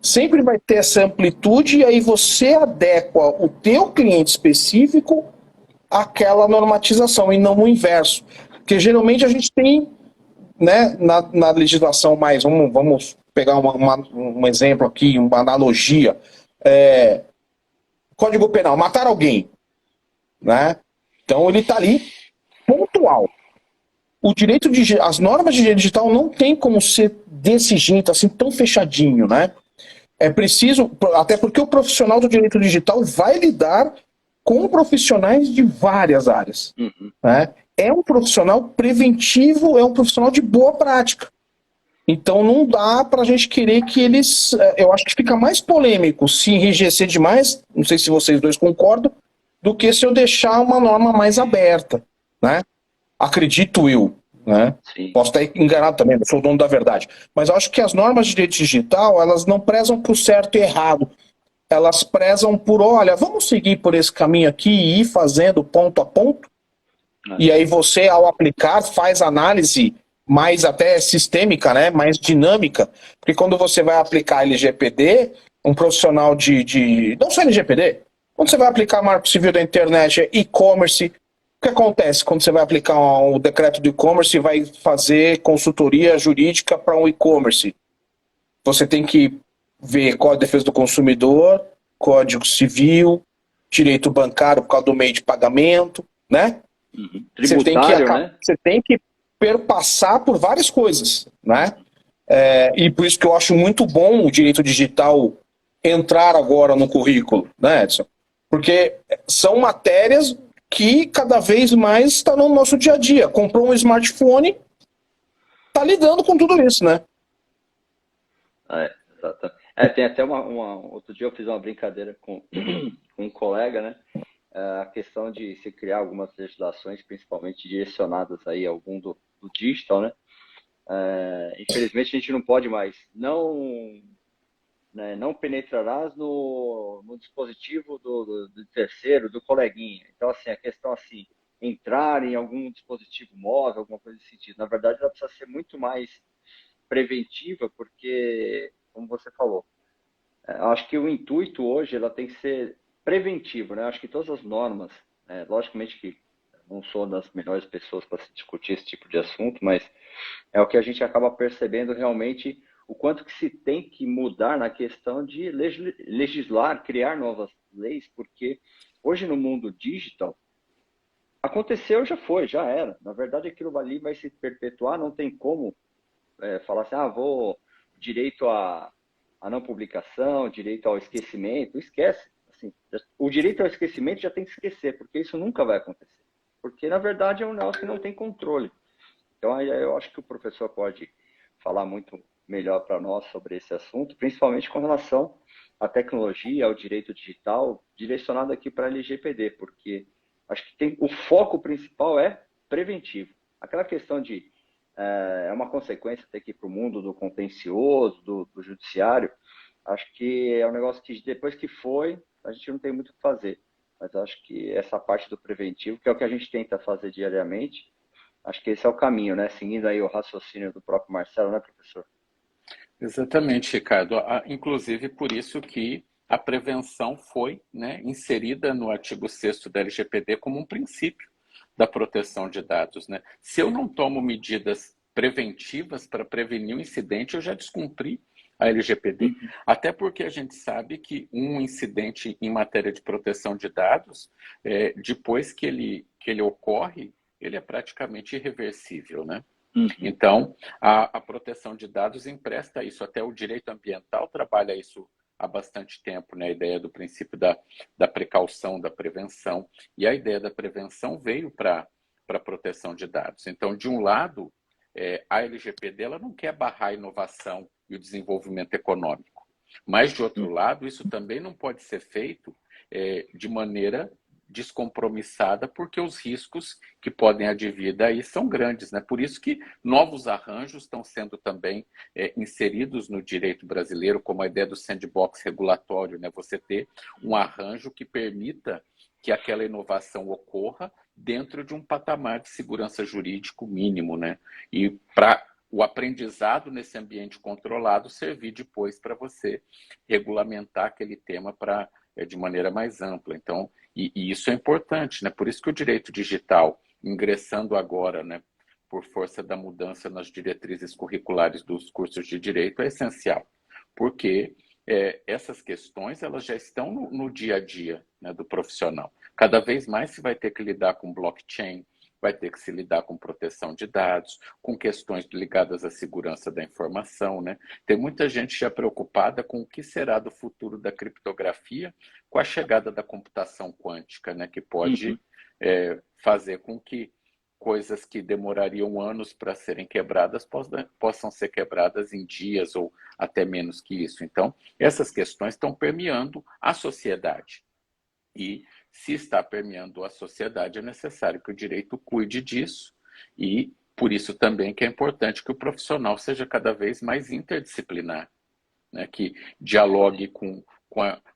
Sempre vai ter essa amplitude e aí você adequa o teu cliente específico àquela normatização e não o inverso. Porque geralmente a gente tem, né, na legislação mais, vamos pegar um exemplo aqui, uma analogia, Código Penal, matar alguém, né? Então ele está ali pontual. As normas de direito digital não tem como ser desse jeito, assim, tão fechadinho, né? É preciso, até porque o profissional do direito digital vai lidar com profissionais de várias áreas. Né? É um profissional preventivo, é um profissional de boa prática. Então não dá para a gente querer que eles... Eu acho que fica mais polêmico se enrijecer demais, não sei se vocês dois concordam, do que se eu deixar uma norma mais aberta. Né? Acredito eu. Né? Posso estar enganado também, não sou o dono da verdade. Mas eu acho que as normas de direito digital, elas não prezam por certo e errado. Elas prezam por, olha, vamos seguir por esse caminho aqui e ir fazendo ponto a ponto. E aí você, ao aplicar, faz análise mais até sistêmica, né? Mais dinâmica. Porque quando você vai aplicar LGPD, um profissional não só LGPD, quando você vai aplicar Marco Civil da Internet, e-commerce... O que acontece quando você vai aplicar o decreto do e-commerce e vai fazer consultoria jurídica para um e-commerce? Você tem que ver Código de Defesa do Consumidor, Código Civil, direito bancário por causa do meio de pagamento, né? Você tem que perpassar por várias coisas, né? E por isso que eu acho muito bom o direito digital entrar agora no currículo, né, Edson? Porque são matérias que cada vez mais está no nosso dia a dia. Comprou um smartphone, está lidando com tudo isso, né? Exato. Tem até outro dia eu fiz uma brincadeira com um colega, né? A questão de se criar algumas legislações, principalmente direcionadas aí ao mundo do digital, né? Infelizmente a gente não pode mais, não penetrarás no dispositivo do terceiro, do coleguinha. Então, assim, a questão assim, entrar em algum dispositivo móvel, alguma coisa desse sentido. Na verdade, ela precisa ser muito mais preventiva, porque, como você falou, acho que o intuito hoje ela tem que ser preventivo, né? Acho que todas as normas, logicamente que não sou das melhores pessoas para se discutir esse tipo de assunto, mas é o que a gente acaba percebendo realmente o quanto que se tem que mudar na questão de legislar, criar novas leis, porque hoje no mundo digital, aconteceu, já foi, já era. Na verdade, aquilo ali vai se perpetuar, não tem como falar assim, direito à não publicação, direito ao esquecimento, esquece. Assim, o direito ao esquecimento já tem que esquecer, porque isso nunca vai acontecer. Porque, na verdade, é um negócio que não tem controle. Então, eu acho que o professor pode falar muito melhor para nós sobre esse assunto, principalmente com relação à tecnologia, ao direito digital, direcionado aqui para a LGPD, porque acho que o foco principal é preventivo. Aquela questão de é uma consequência ter que ir para o mundo do contencioso, do judiciário, acho que é um negócio que depois que foi, a gente não tem muito o que fazer. Mas acho que essa parte do preventivo, que é o que a gente tenta fazer diariamente, acho que esse é o caminho, né? Seguindo aí o raciocínio do próprio Marcelo, né, professor? Exatamente, Ricardo. Inclusive, por isso que a prevenção foi, né, inserida no artigo 6º da LGPD como um princípio da proteção de dados, né? Se eu não tomo medidas preventivas para prevenir o incidente, eu já descumpri a LGPD. Até porque a gente sabe que um incidente em matéria de proteção de dados, depois que ele ocorre, ele é praticamente irreversível, né? Então, a proteção de dados empresta isso. Até o direito ambiental trabalha isso há bastante tempo, né? A ideia do princípio da precaução, da prevenção. E a ideia da prevenção veio para a proteção de dados. Então, de um lado, a LGPD ela não quer barrar a inovação e o desenvolvimento econômico. Mas, de outro lado, isso também não pode ser feito de maneira descompromissada, porque os riscos que podem advir daí são grandes, né? Por isso que novos arranjos estão sendo também inseridos no direito brasileiro, como a ideia do sandbox regulatório, né? Você ter um arranjo que permita que aquela inovação ocorra dentro de um patamar de segurança jurídico mínimo, né? E para o aprendizado nesse ambiente controlado servir depois para você regulamentar aquele tema de maneira mais ampla. Então, e isso é importante, né? Por isso que o direito digital, ingressando agora, né, por força da mudança nas diretrizes curriculares dos cursos de direito, é essencial, porque essas questões elas já estão no dia a dia, né, do profissional. Cada vez mais se vai ter que lidar com blockchain, vai ter que se lidar com proteção de dados, com questões ligadas à segurança da informação, né? Tem muita gente já preocupada com o que será do futuro da criptografia com a chegada da computação quântica, né? Que pode fazer com que coisas que demorariam anos para serem quebradas possam ser quebradas em dias ou até menos que isso. Então, essas questões estão permeando a sociedade. E se está permeando a sociedade, é necessário que o direito cuide disso e por isso também que é importante que o profissional seja cada vez mais interdisciplinar, né? Que dialogue com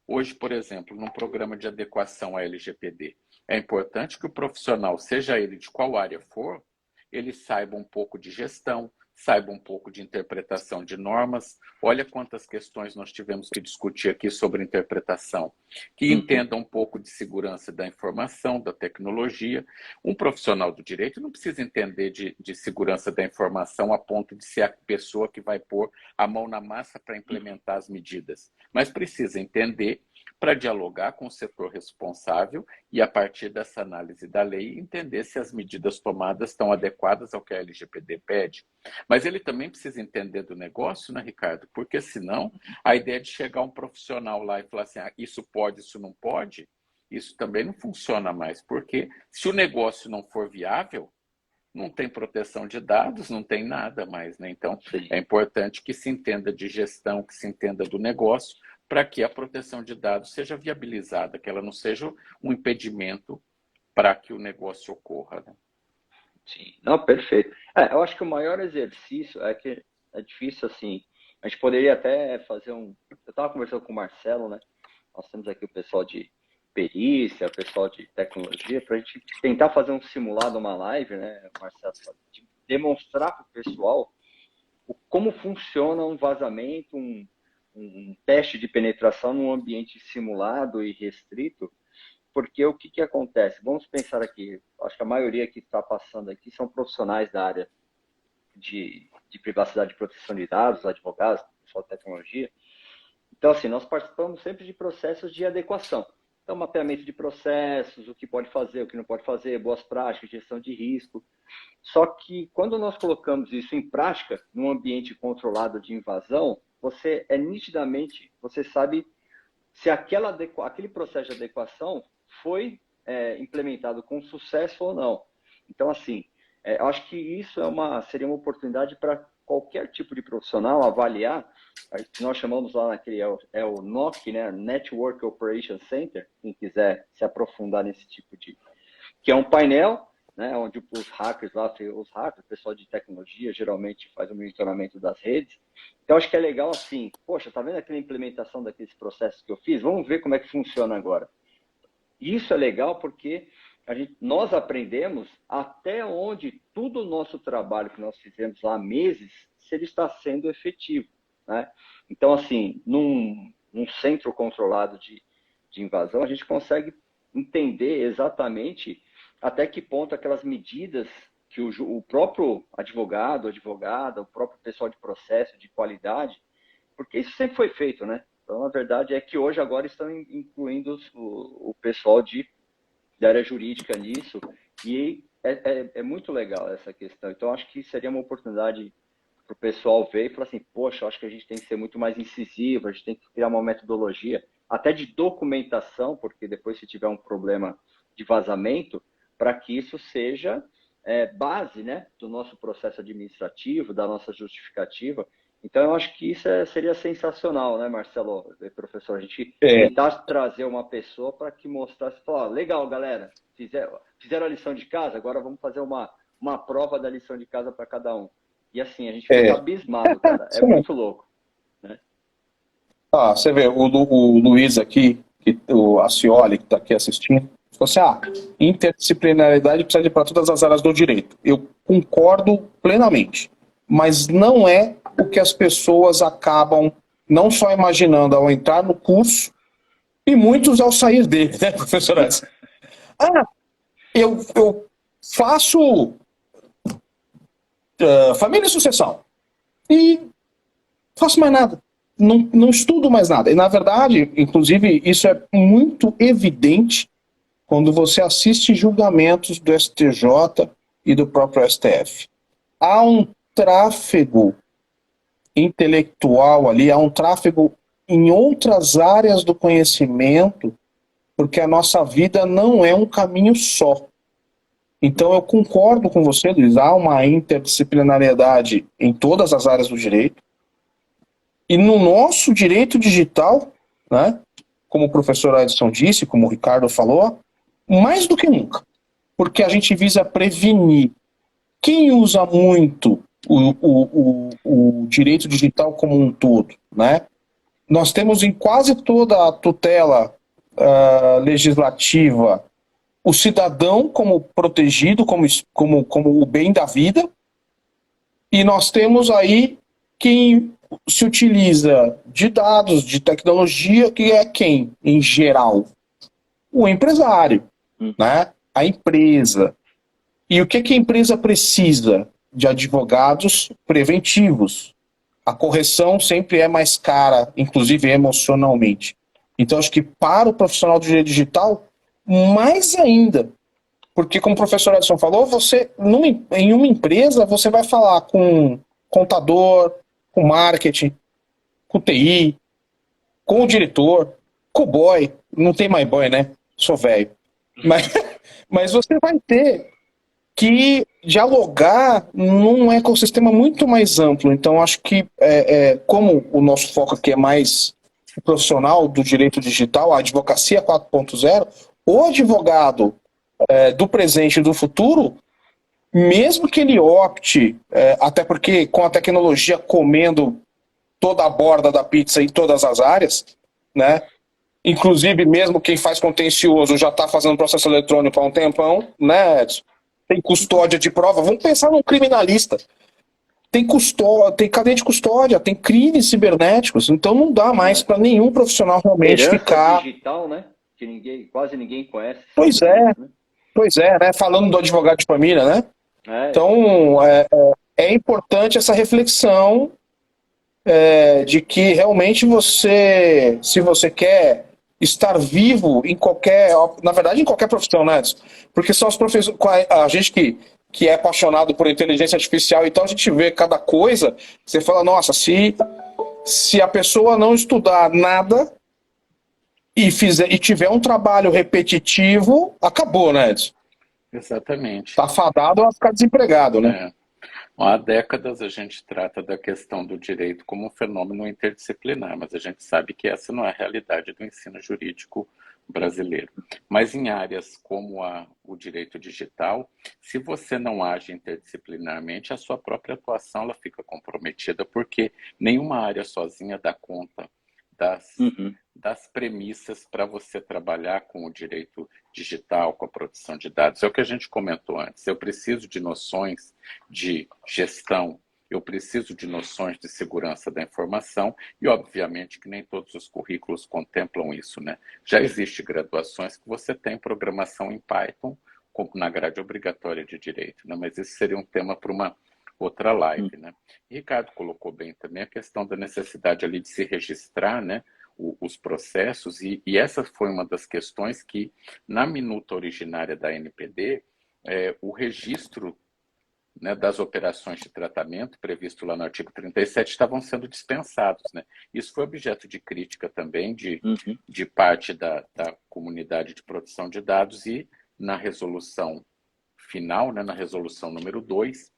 Hoje, por exemplo, num programa de adequação à LGPD, é importante que o profissional, seja ele de qual área for, ele saiba um pouco de gestão, saiba um pouco de interpretação de normas. Olha quantas questões nós tivemos que discutir aqui sobre interpretação. Que entenda um pouco de segurança da informação, da tecnologia. Um profissional do direito não precisa entender de segurança da informação a ponto de ser a pessoa que vai pôr a mão na massa para implementar as medidas, mas precisa entender para dialogar com o setor responsável e, a partir dessa análise da lei, entender se as medidas tomadas estão adequadas ao que a LGPD pede. Mas ele também precisa entender do negócio, né, Ricardo? Porque senão a ideia de chegar um profissional lá e falar assim, isso pode, isso não pode, isso também não funciona mais. Porque se o negócio não for viável, não tem proteção de dados, não tem nada mais, né? Então, é importante que se entenda de gestão, que se entenda do negócio, para que a proteção de dados seja viabilizada, que ela não seja um impedimento para que o negócio ocorra, né? Sim, não, perfeito. Eu acho que o maior exercício é que é difícil, assim, a gente poderia até fazer Eu estava conversando com o Marcelo, né? Nós temos aqui o pessoal de perícia, o pessoal de tecnologia, para a gente tentar fazer um simulado, uma live, né, Marcelo, de demonstrar para o pessoal como funciona um vazamento, um teste de penetração num ambiente simulado e restrito, porque o que acontece? Vamos pensar aqui, acho que a maioria que está passando aqui são profissionais da área de privacidade e proteção de dados, advogados, pessoal de tecnologia. Então, assim, nós participamos sempre de processos de adequação. Então, mapeamento de processos, o que pode fazer, o que não pode fazer, boas práticas, gestão de risco. Só que quando nós colocamos isso em prática, num ambiente controlado de invasão, você sabe se aquele processo de adequação foi implementado com sucesso ou não. Então, assim, eu acho que isso seria uma oportunidade para qualquer tipo de profissional avaliar. Nós chamamos lá naquele, o NOC, né? Network Operation Center, quem quiser se aprofundar nesse tipo que é um painel, né, onde os hackers lá, o pessoal de tecnologia, geralmente faz o monitoramento das redes. Então, acho que é legal assim, poxa, tá vendo aquela implementação daqueles processos que eu fiz? Vamos ver como é que funciona agora. Isso é legal porque nós aprendemos até onde todo o nosso trabalho que nós fizemos lá há meses, se ele está sendo efetivo, né? Então, assim, um centro controlado de invasão, a gente consegue entender exatamente até que ponto aquelas medidas que o próprio advogado, advogada, o próprio pessoal de processo, de qualidade, porque isso sempre foi feito, né? Então, a verdade é que hoje, agora, estão incluindo o pessoal da área jurídica nisso, e é muito legal essa questão. Então, acho que seria uma oportunidade para o pessoal ver e falar assim, poxa, acho que a gente tem que ser muito mais incisivo, a gente tem que criar uma metodologia, até de documentação, porque depois, se tiver um problema de vazamento, para que isso seja base, né, do nosso processo administrativo, da nossa justificativa. Então, eu acho que isso seria sensacional, né, Marcelo, professor? A gente tentar trazer uma pessoa para que mostrasse, falar, legal, galera, fizeram a lição de casa, agora vamos fazer uma prova da lição de casa para cada um. E assim, a gente fica abismado, cara. É muito louco. Né? Você vê, o Luiz aqui, o Acioli, que está aqui assistindo, falou assim, interdisciplinaridade precisa ir para todas as áreas do direito. Eu concordo plenamente, mas não é o que as pessoas acabam não só imaginando ao entrar no curso, e muitos ao sair dele, né, professor Edson? Eu faço família e sucessão e faço mais nada. Não estudo mais nada. E, na verdade, inclusive, isso é muito evidente quando você assiste julgamentos do STJ e do próprio STF. Há um tráfego intelectual ali, há um tráfego em outras áreas do conhecimento, porque a nossa vida não é um caminho só. Então, eu concordo com você, Luiz, há uma interdisciplinariedade em todas as áreas do direito. E no nosso direito digital, né, como o professor Edson disse, como o Ricardo falou, mais do que nunca. Porque a gente visa prevenir. Quem usa muito o direito digital como um todo, né? Nós temos em quase toda a tutela legislativa o cidadão como protegido, como o bem da vida, e nós temos aí quem se utiliza de dados, de tecnologia, que é quem, em geral? O empresário, né? A empresa. E o que a empresa precisa? De advogados preventivos. A correção sempre é mais cara, inclusive emocionalmente. Então, acho que para o profissional do direito digital, mais ainda. Porque, como o professor Edson falou, em uma empresa, você vai falar com contador, com marketing, com TI, com o diretor, com o boy. Não tem mais boy, né? Sou velho. Mas você vai ter que dialogar num ecossistema muito mais amplo. Então, acho que, como o nosso foco aqui é mais profissional do direito digital, a advocacia 4.0, o advogado do presente e do futuro, mesmo que ele opte, até porque com a tecnologia comendo toda a borda da pizza em todas as áreas, né? Inclusive, mesmo quem faz contencioso já está fazendo processo eletrônico há um tempão, né, Edson? Tem custódia de prova. Vamos pensar num criminalista. Tem cadeia de custódia, tem crimes cibernéticos. Então não dá mais para nenhum profissional realmente Herança ficar... digital, né? Que quase ninguém conhece. Pois é, né? Falando do advogado de família, né? Então, é importante essa reflexão de que realmente se você quer estar vivo em na verdade em qualquer profissão, né? Porque são os professores, a gente que é apaixonado por inteligência artificial, então a gente vê cada coisa, você fala, nossa, se a pessoa não estudar nada e tiver um trabalho repetitivo, acabou, né, Edson? Exatamente. Tá fadado a ficar desempregado, né? Há décadas a gente trata da questão do direito como um fenômeno interdisciplinar, mas a gente sabe que essa não é a realidade do ensino jurídico brasileiro. Mas em áreas como o direito digital, se você não age interdisciplinarmente, a sua própria atuação ela fica comprometida, porque nenhuma área sozinha dá conta das premissas para você trabalhar com o direito digital, com a produção de dados. É o que a gente comentou antes. Eu preciso de noções de gestão, eu preciso de noções de segurança da informação e, obviamente, que nem todos os currículos contemplam isso, né? Já existe graduações que você tem programação em Python, como na grade obrigatória de direito, né? Mas esse seria um tema para uma outra live, né? E Ricardo colocou bem também a questão da necessidade ali de se registrar, né? Os processos, e essa foi uma das questões que, na minuta originária da NPD, o registro, né, das operações de tratamento previsto lá no artigo 37 estavam sendo dispensados, né? Isso foi objeto de crítica também de parte da comunidade de proteção de dados, e na resolução final, né, na resolução número 2,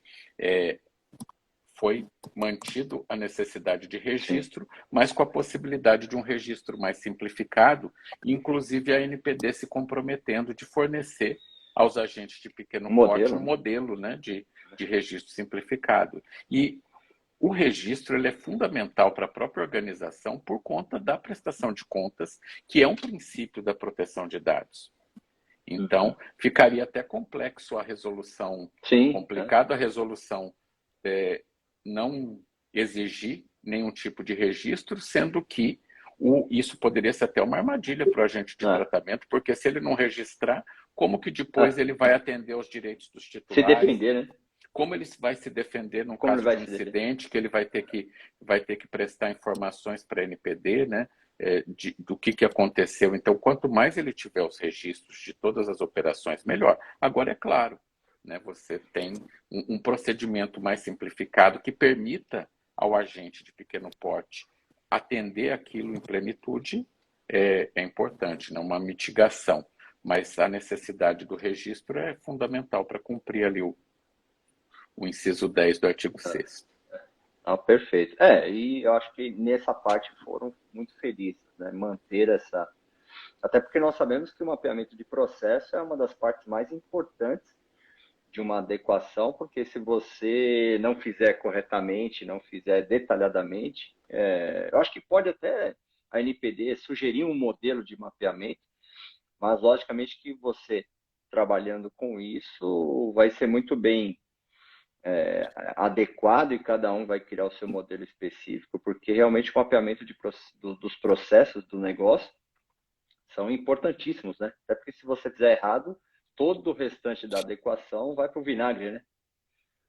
foi mantido a necessidade de registro, mas com a possibilidade de um registro mais simplificado, inclusive a NPD se comprometendo de fornecer aos agentes de pequeno porte um modelo, né, de registro simplificado. E o registro ele é fundamental para a própria organização por conta da prestação de contas, que é um princípio da proteção de dados. Então, ficaria até complexo a resolução, complicado a resolução não exigir nenhum tipo de registro, sendo que isso poderia ser até uma armadilha para o agente de tratamento, porque se ele não registrar, como que depois ele vai atender aos direitos dos titulares? Se defender, né? Como ele vai se defender num caso de um incidente, que ele vai ter que prestar informações para a NPD, né? Do que aconteceu. Então, quanto mais ele tiver os registros de todas as operações, melhor. Agora, é claro, né, você tem um procedimento mais simplificado que permita ao agente de pequeno porte atender aquilo em plenitude, é importante, né, uma mitigação. Mas a necessidade do registro é fundamental para cumprir ali o inciso 10 do artigo 6º. Perfeito. E eu acho que nessa parte foram muito felizes, né? Manter essa... Até porque nós sabemos que o mapeamento de processo é uma das partes mais importantes de uma adequação, porque se você não fizer corretamente, não fizer detalhadamente, eu acho que pode até a NPD sugerir um modelo de mapeamento, mas logicamente que você, trabalhando com isso, vai ser muito bem adequado e cada um vai criar o seu modelo específico, porque realmente o mapeamento dos processos do negócio são importantíssimos, né? Até porque se você fizer errado, todo o restante da adequação vai para o vinagre, né?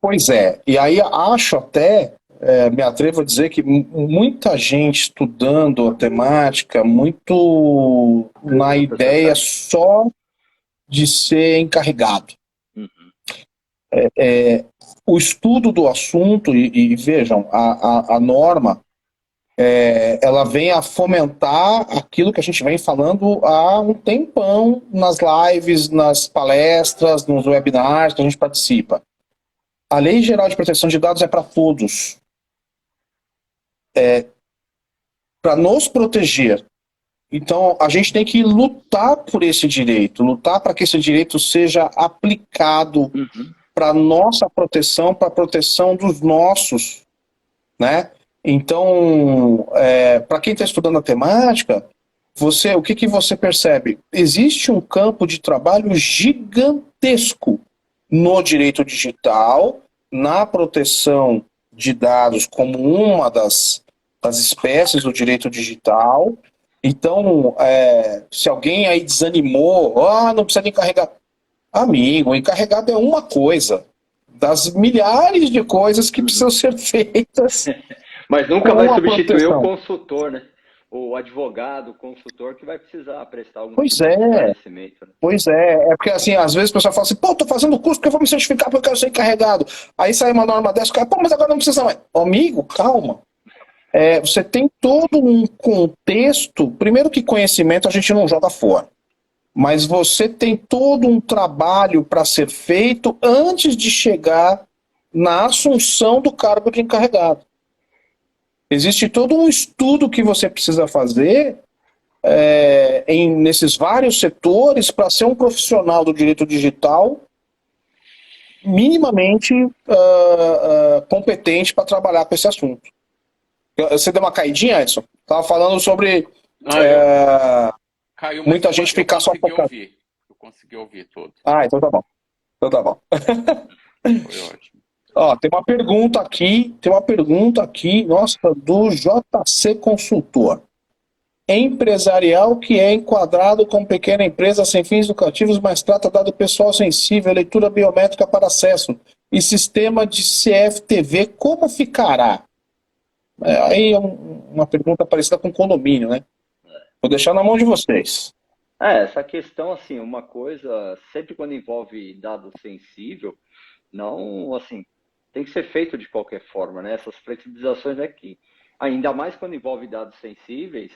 Pois é, e aí acho até, me atrevo a dizer que muita gente estudando a temática, muito na ideia só de ser encarregado. O estudo do assunto, e vejam, a norma, ela vem a fomentar aquilo que a gente vem falando há um tempão nas lives, nas palestras, nos webinars que a gente participa. A Lei Geral de Proteção de Dados é para todos. Para nos proteger. Então, a gente tem que lutar por esse direito, lutar para que esse direito seja aplicado para nossa proteção, para a proteção dos nossos, né? Então, para quem está estudando a temática, o que você percebe? Existe um campo de trabalho gigantesco no direito digital, na proteção de dados como uma das espécies do direito digital. Então, se alguém aí desanimou, não precisa de encarregado. Amigo, o encarregado é uma coisa das milhares de coisas que precisam ser feitas. Mas nunca vai substituir o consultor, né? O advogado, o consultor que vai precisar prestar algum tipo de esclarecimento. Né? Pois é porque assim, às vezes o pessoal fala assim, tô fazendo curso porque eu vou me certificar porque eu quero ser encarregado. Aí sai uma norma dessa, o cara, mas agora não precisa mais. Amigo, calma. Você tem todo um contexto, primeiro que conhecimento a gente não joga fora, mas você tem todo um trabalho para ser feito antes de chegar na assunção do cargo de encarregado. Existe todo um estudo que você precisa fazer nesses vários setores para ser um profissional do direito digital minimamente competente para trabalhar com esse assunto. Você deu uma caidinha, Edson? Estava falando sobre muita gente ficar só focando. Eu consegui ouvir todo. Então tá bom. Foi ótimo. Ó, tem uma pergunta aqui, nossa, do JC Consultor. Empresarial que é enquadrado como pequena empresa sem fins lucrativos, mas trata dado pessoal sensível, leitura biométrica para acesso e sistema de CFTV, como ficará? Aí é uma pergunta parecida com condomínio, né? Vou deixar na mão de vocês. Essa questão, assim, uma coisa, sempre quando envolve dado sensível, não, assim, tem que ser feito de qualquer forma, né? Essas flexibilizações aqui, ainda mais quando envolve dados sensíveis,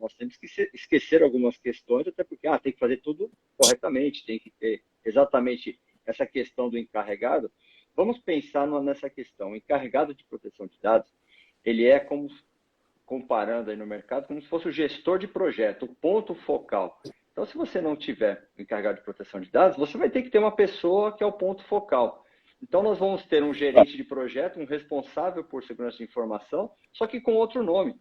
nós temos que esquecer algumas questões, até porque tem que fazer tudo corretamente, tem que ter exatamente essa questão do encarregado. Vamos pensar nessa questão. O encarregado de proteção de dados, ele é como, comparando aí no mercado, como se fosse o gestor de projeto, o ponto focal. Então, se você não tiver o encarregado de proteção de dados, você vai ter que ter uma pessoa que é o ponto focal. Então, nós vamos ter um gerente de projeto, um responsável por segurança de informação, só que com outro nome,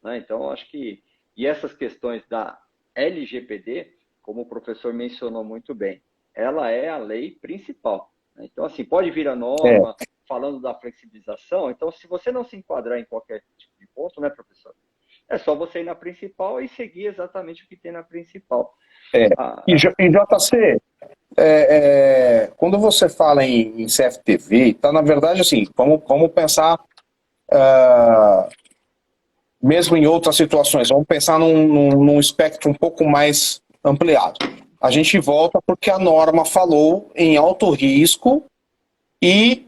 né? Então, acho que... E essas questões da LGPD, como o professor mencionou muito bem, ela é a lei principal, né? Então, assim, pode vir a norma falando da flexibilização. Então, se você não se enquadrar em qualquer tipo de ponto, né, professor? É só você ir na principal e seguir exatamente o que tem na principal. E JC, quando você fala em CFTV, tá, na verdade, assim, vamos pensar mesmo em outras situações, vamos pensar num espectro um pouco mais ampliado. A gente volta porque a norma falou em alto risco e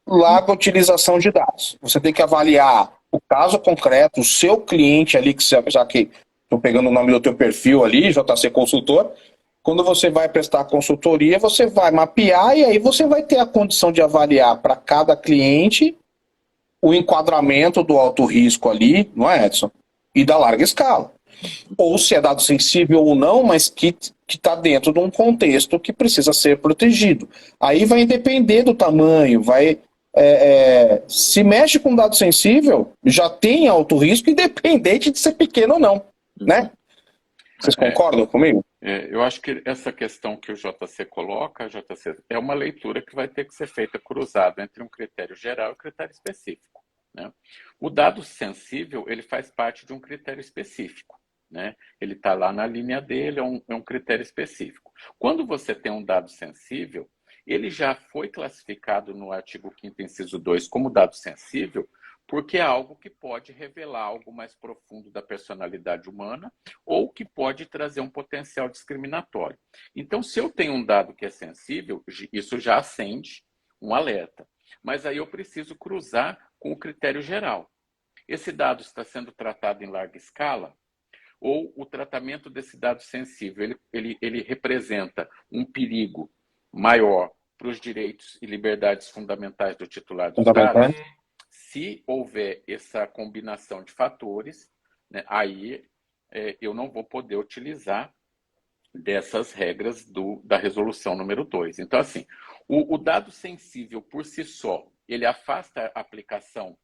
larga utilização de dados. Você tem que avaliar o caso concreto, o seu cliente ali, já que estou pegando o nome do teu perfil ali, JC Consultor. Quando você vai prestar consultoria, você vai mapear e aí você vai ter a condição de avaliar para cada cliente o enquadramento do alto risco ali, não é, Edson? E da larga escala. Ou se é dado sensível ou não, mas que está dentro de um contexto que precisa ser protegido. Aí vai depender do tamanho, se mexe com dado sensível, já tem alto risco, independente de ser pequeno ou não, né? Vocês concordam comigo? Eu acho que essa questão que o JC coloca, JC, é uma leitura que vai ter que ser feita cruzada entre um critério geral e um critério específico, né? O dado sensível, ele faz parte de um critério específico, né? Ele está lá na linha dele, é um critério específico. Quando você tem um dado sensível, ele já foi classificado no artigo 5º, inciso 2, como dado sensível, porque é algo que pode revelar algo mais profundo da personalidade humana ou que pode trazer um potencial discriminatório. Então, se eu tenho um dado que é sensível, isso já acende um alerta. Mas aí eu preciso cruzar com o critério geral. Esse dado está sendo tratado em larga escala? Ou o tratamento desse dado sensível, ele representa um perigo maior para os direitos e liberdades fundamentais do titular dos dados? Se houver essa combinação de fatores, né, aí eu não vou poder utilizar dessas regras da resolução número 2. Então, assim, o dado sensível por si só, ele afasta a aplicação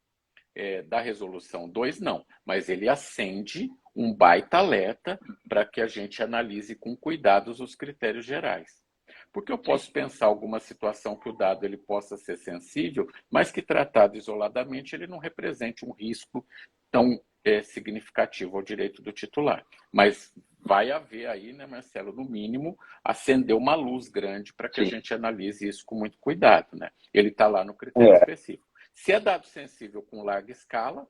da resolução 2, não, mas ele acende um baita alerta para que a gente analise com cuidados os critérios gerais. Porque eu posso pensar alguma situação que o dado ele possa ser sensível, mas que tratado isoladamente ele não represente um risco tão significativo ao direito do titular. Mas vai haver aí, né, Marcelo, no mínimo, acender uma luz grande para que a gente analise isso com muito cuidado, né? Ele está lá no critério específico. Se é dado sensível com larga escala,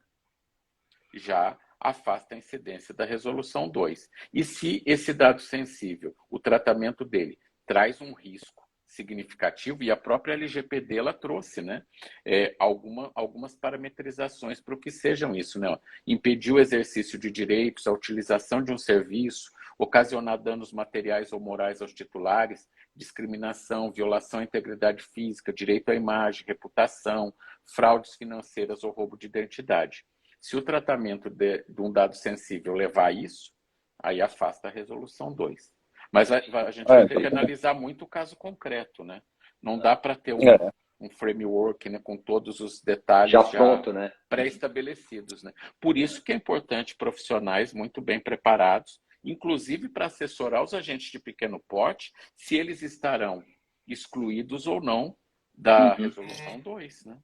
já afasta a incidência da resolução 2. E se esse dado sensível, o tratamento dele, traz um risco significativo, e a própria LGPD ela trouxe, né, algumas parametrizações para o que sejam isso, né? Impedir o exercício de direitos, a utilização de um serviço, ocasionar danos materiais ou morais aos titulares, discriminação, violação à integridade física, direito à imagem, reputação, fraudes financeiras ou roubo de identidade. Se o tratamento de um dado sensível levar a isso, aí afasta a resolução 2. Mas a gente vai ter que analisar muito o caso concreto, né? Não dá para ter um framework, né, com todos os detalhes já pronto, né, pré-estabelecidos, né? Por isso que é importante profissionais muito bem preparados, inclusive para assessorar os agentes de pequeno porte, se eles estarão excluídos ou não da resolução 2, né?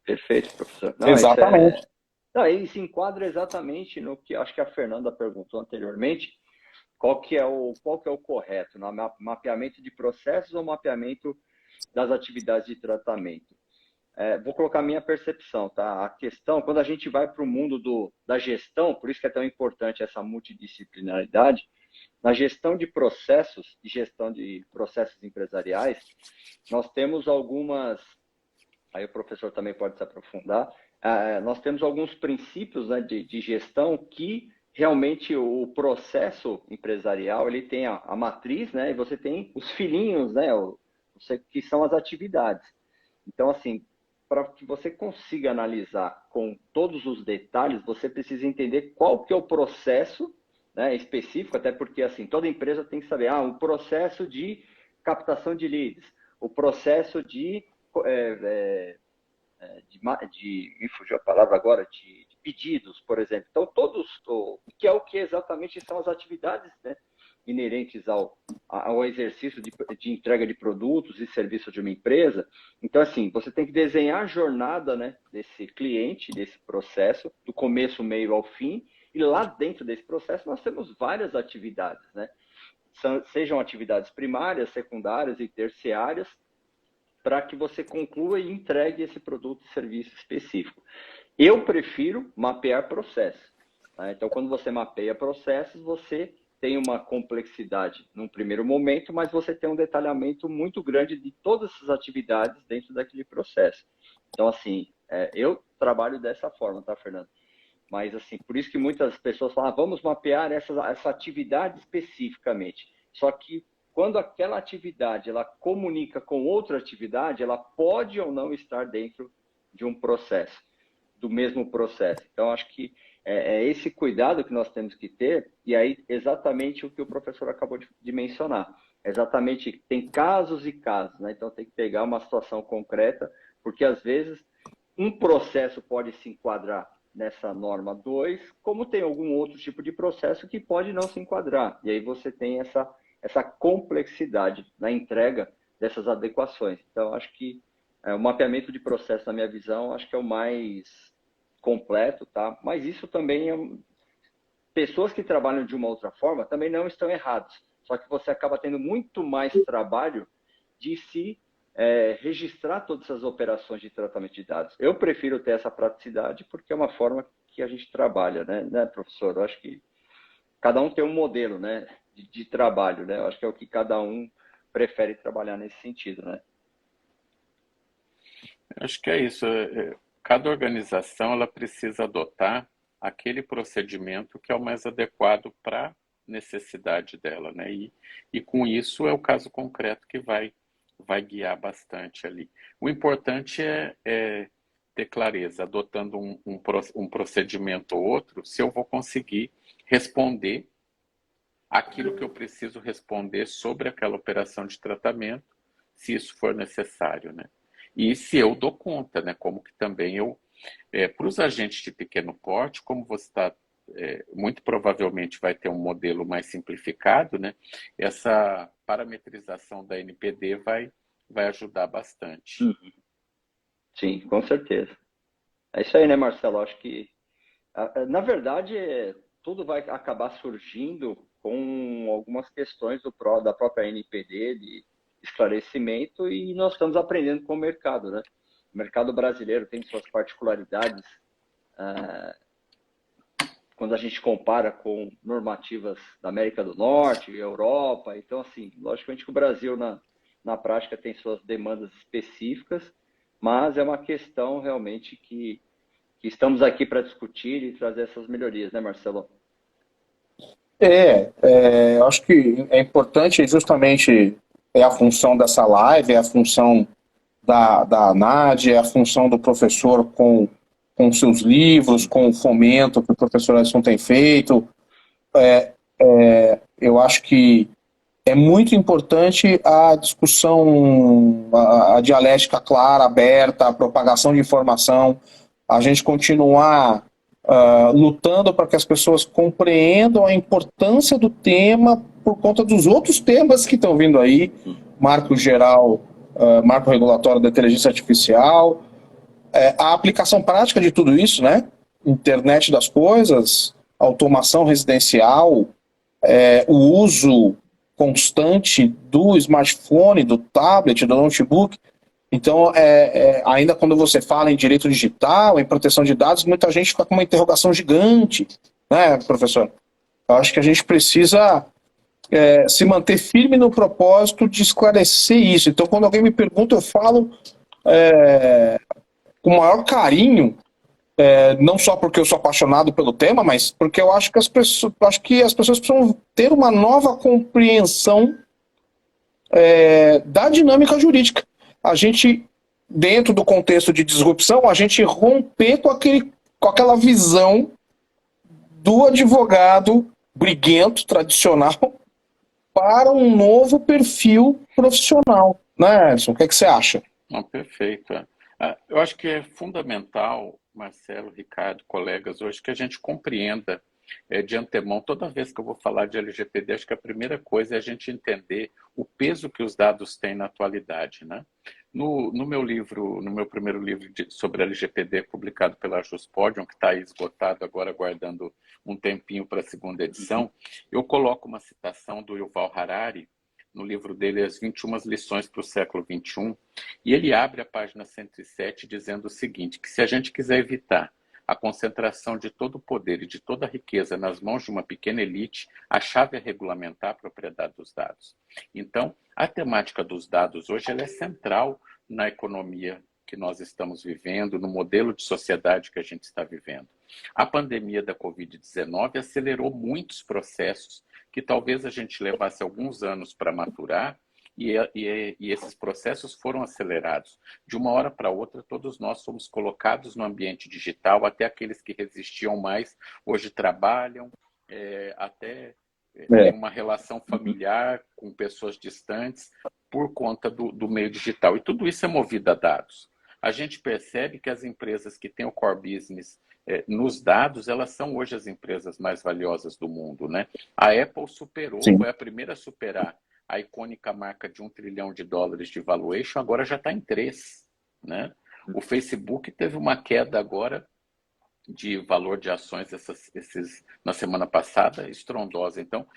Perfeito, professor. Não, Exatamente. Não, ele se enquadra exatamente no que acho que a Fernanda perguntou anteriormente, qual que é o correto, no mapeamento de processos ou mapeamento das atividades de tratamento. Vou colocar a minha percepção, tá? A questão, quando a gente vai para o mundo da gestão, por isso que é tão importante essa multidisciplinaridade, na gestão de processos empresariais, nós temos algumas, aí o professor também pode se aprofundar, nós temos alguns princípios, né, de gestão que realmente o processo empresarial, ele tem a matriz, né, e você tem os filhinhos, né, que são as atividades. Então, assim, para que você consiga analisar com todos os detalhes, você precisa entender qual que é o processo, né, específico, até porque, assim, toda empresa tem que saber, um processo de captação de leads, o processo me fugiu a palavra agora, de pedidos, por exemplo. Então, que é o que exatamente são as atividades, né, inerentes ao exercício de entrega de produtos e serviços de uma empresa. Então, assim, você tem que desenhar a jornada, né, desse cliente, desse processo, do começo, meio ao fim, e lá dentro desse processo nós temos várias atividades, né? Sejam atividades primárias, secundárias e terciárias, para que você conclua e entregue esse produto e serviço específico. Eu prefiro mapear processos. Tá? Então, quando você mapeia processos, você tem uma complexidade num primeiro momento, mas você tem um detalhamento muito grande de todas essas atividades dentro daquele processo. Então, assim, eu trabalho dessa forma, tá, Fernando? Mas, assim, por isso que muitas pessoas falam, vamos mapear essa atividade especificamente. Só que quando aquela atividade ela comunica com outra atividade, ela pode ou não estar dentro de um processo, do mesmo processo. Então, acho que é esse cuidado que nós temos que ter, e aí exatamente o que o professor acabou de mencionar. Exatamente, tem casos e casos, né? Então tem que pegar uma situação concreta, porque às vezes um processo pode se enquadrar nessa norma 2, como tem algum outro tipo de processo que pode não se enquadrar. E aí você tem essa complexidade na entrega dessas adequações. Então, acho que o mapeamento de processo, na minha visão, acho que é o mais completo, tá? Mas isso também pessoas que trabalham de uma outra forma também não estão errados. Só que você acaba tendo muito mais trabalho de se registrar todas essas operações de tratamento de dados. Eu prefiro ter essa praticidade porque é uma forma que a gente trabalha, né, professor? Eu acho que cada um tem um modelo, né, de trabalho, né? Eu acho que é o que cada um prefere trabalhar nesse sentido, né? Acho que é isso. Cada organização ela precisa adotar aquele procedimento que é o mais adequado para a necessidade dela, né? E com isso é o caso concreto que vai guiar bastante ali. O importante é ter clareza, adotando um procedimento ou outro, se eu vou conseguir responder aquilo que eu preciso responder sobre aquela operação de tratamento, se isso for necessário, né? E se eu dou conta, né? Como que também para os agentes de pequeno porte, como você está, muito provavelmente vai ter um modelo mais simplificado, né? Essa parametrização da NPD vai ajudar bastante. Sim, com certeza. É isso aí, né, Marcelo? Acho que, na verdade, tudo vai acabar surgindo com algumas questões da própria NPD, de esclarecimento, e nós estamos aprendendo com o mercado, né? O mercado brasileiro tem suas particularidades quando a gente compara com normativas da América do Norte, Europa. Então, assim, logicamente que o Brasil, na prática, tem suas demandas específicas, mas é uma questão realmente que estamos aqui para discutir e trazer essas melhorias, né, Marcelo? Eu acho que é importante, justamente, a função dessa live, é a função da ANAD, é a função do professor com seus livros, com o fomento que o professor Edson tem feito. Eu acho que é muito importante a discussão, a dialética clara, aberta, a propagação de informação, a gente continuar lutando para que as pessoas compreendam a importância do tema por conta dos outros temas que estão vindo aí, marco geral marco regulatório da inteligência artificial, a aplicação prática de tudo isso, né? Internet das coisas, automação residencial, o uso constante do smartphone, do tablet, do notebook. Então, ainda quando você fala em direito digital, em proteção de dados, muita gente fica com uma interrogação gigante, né, professor? Eu acho que a gente precisa se manter firme no propósito de esclarecer isso. Então, quando alguém me pergunta, eu falo com o maior carinho, não só porque eu sou apaixonado pelo tema, mas porque eu acho que as pessoas precisam ter uma nova compreensão da dinâmica jurídica. A gente, dentro do contexto de disrupção, a gente romper com aquela visão do advogado briguento, tradicional, para um novo perfil profissional. Né, Edson? O que você acha? Não, perfeito. Eu acho que é fundamental, Marcelo, Ricardo, colegas, hoje que a gente compreenda de antemão, toda vez que eu vou falar de LGPD, acho que a primeira coisa é a gente entender o peso que os dados têm na atualidade, né? No meu primeiro livro sobre LGPD, publicado pela Juspodium, que está aí esgotado agora, aguardando um tempinho para a segunda edição, eu coloco uma citação do Yuval Harari, no livro dele, As 21 Lições para o Século XXI, e ele abre a página 107 dizendo o seguinte, que se a gente quiser evitar a concentração de todo o poder e de toda a riqueza nas mãos de uma pequena elite, a chave é regulamentar a propriedade dos dados. Então, a temática dos dados hoje ela é central na economia que nós estamos vivendo, no modelo de sociedade que a gente está vivendo. A pandemia da Covid-19 acelerou muitos processos que talvez a gente levasse alguns anos para maturar, e esses processos foram acelerados. De uma hora para outra, todos nós fomos colocados no ambiente digital, até aqueles que resistiam mais, hoje trabalham, até têm uma relação familiar com pessoas distantes por conta do meio digital. E tudo isso é movido a dados. A gente percebe que as empresas que têm o core business nos dados, elas são hoje as empresas mais valiosas do mundo, né? A Apple superou, Sim. foi a primeira a superar a icônica marca de $1 trilhão de valuation, agora já está em 3, né? O Facebook teve uma queda agora de valor de ações na semana passada, estrondosa. Então,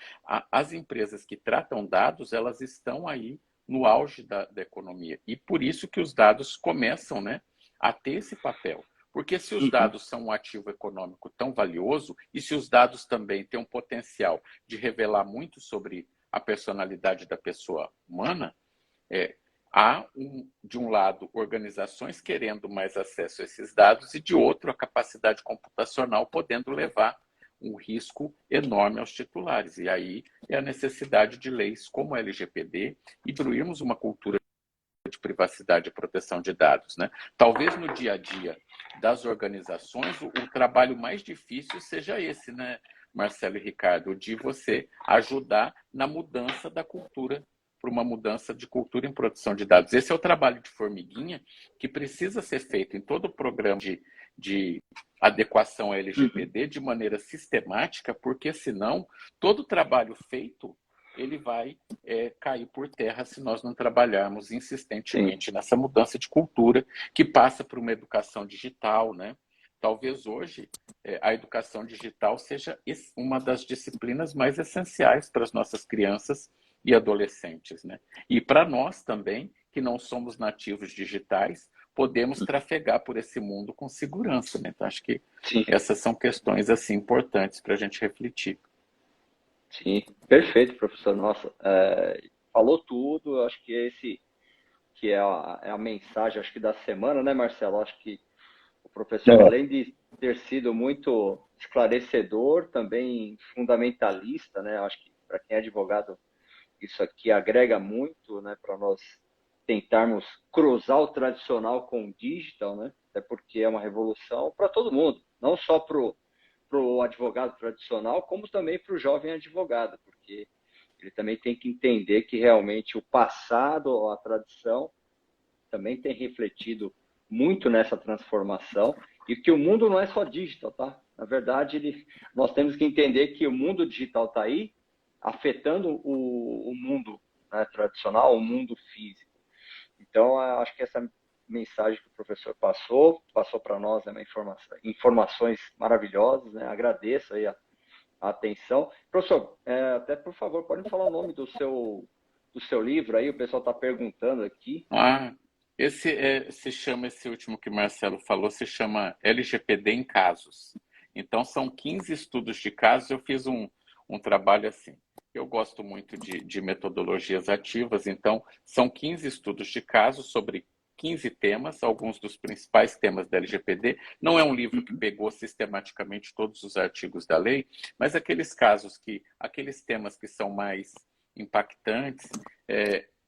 as empresas que tratam dados, elas estão aí no auge da economia. E por isso que os dados começam, né, a ter esse papel. Porque se os dados são um ativo econômico tão valioso, e se os dados também têm um potencial de revelar muito sobre a personalidade da pessoa humana, há, de um lado, organizações querendo mais acesso a esses dados e, de outro, a capacidade computacional podendo levar um risco enorme aos titulares. E aí é a necessidade de leis como a LGPD e incluirmos uma cultura de privacidade e proteção de dados, né? Talvez no dia a dia das organizações o trabalho mais difícil seja esse, né, Marcelo e Ricardo, de você ajudar na mudança da cultura para uma mudança de cultura em produção de dados. Esse é o trabalho de formiguinha que precisa ser feito em todo o programa de adequação à LGPD de maneira sistemática, porque senão todo o trabalho feito ele vai cair por terra se nós não trabalharmos insistentemente nessa mudança de cultura que passa por uma educação digital, né? Talvez hoje a educação digital seja uma das disciplinas mais essenciais para as nossas crianças e adolescentes, né? E para nós também, que não somos nativos digitais, podemos trafegar por esse mundo com segurança, né? Então, acho que essas são questões assim importantes para a gente refletir. Sim, perfeito, professor. Nossa, falou tudo. Eu acho que esse que é a mensagem, acho que da semana, né, Marcelo? Acho que o professor, além de ter sido muito esclarecedor, também fundamentalista, né? Acho que para quem é advogado isso aqui agrega muito, né, para nós tentarmos cruzar o tradicional com o digital, né? Até porque é uma revolução para todo mundo, não só para o advogado tradicional, como também para o jovem advogado, porque ele também tem que entender que realmente o passado, a tradição, também tem refletido muito nessa transformação e que o mundo não é só digital, tá? Na verdade, nós temos que entender que o mundo digital está aí, afetando o mundo, né, tradicional, o mundo físico. Então, acho que essa mensagem que o professor passou para nós, né, informações maravilhosas, né? Agradeço aí a atenção. Professor, até por favor, pode me falar o nome do seu livro aí, o pessoal está perguntando aqui. Esse último que o Marcelo falou, se chama LGPD em Casos. Então, são 15 estudos de casos. Eu fiz um trabalho assim. Eu gosto muito de metodologias ativas, então, são 15 estudos de casos sobre 15 temas, alguns dos principais temas da LGPD. Não é um livro que pegou sistematicamente todos os artigos da lei, mas aqueles temas que são mais impactantes,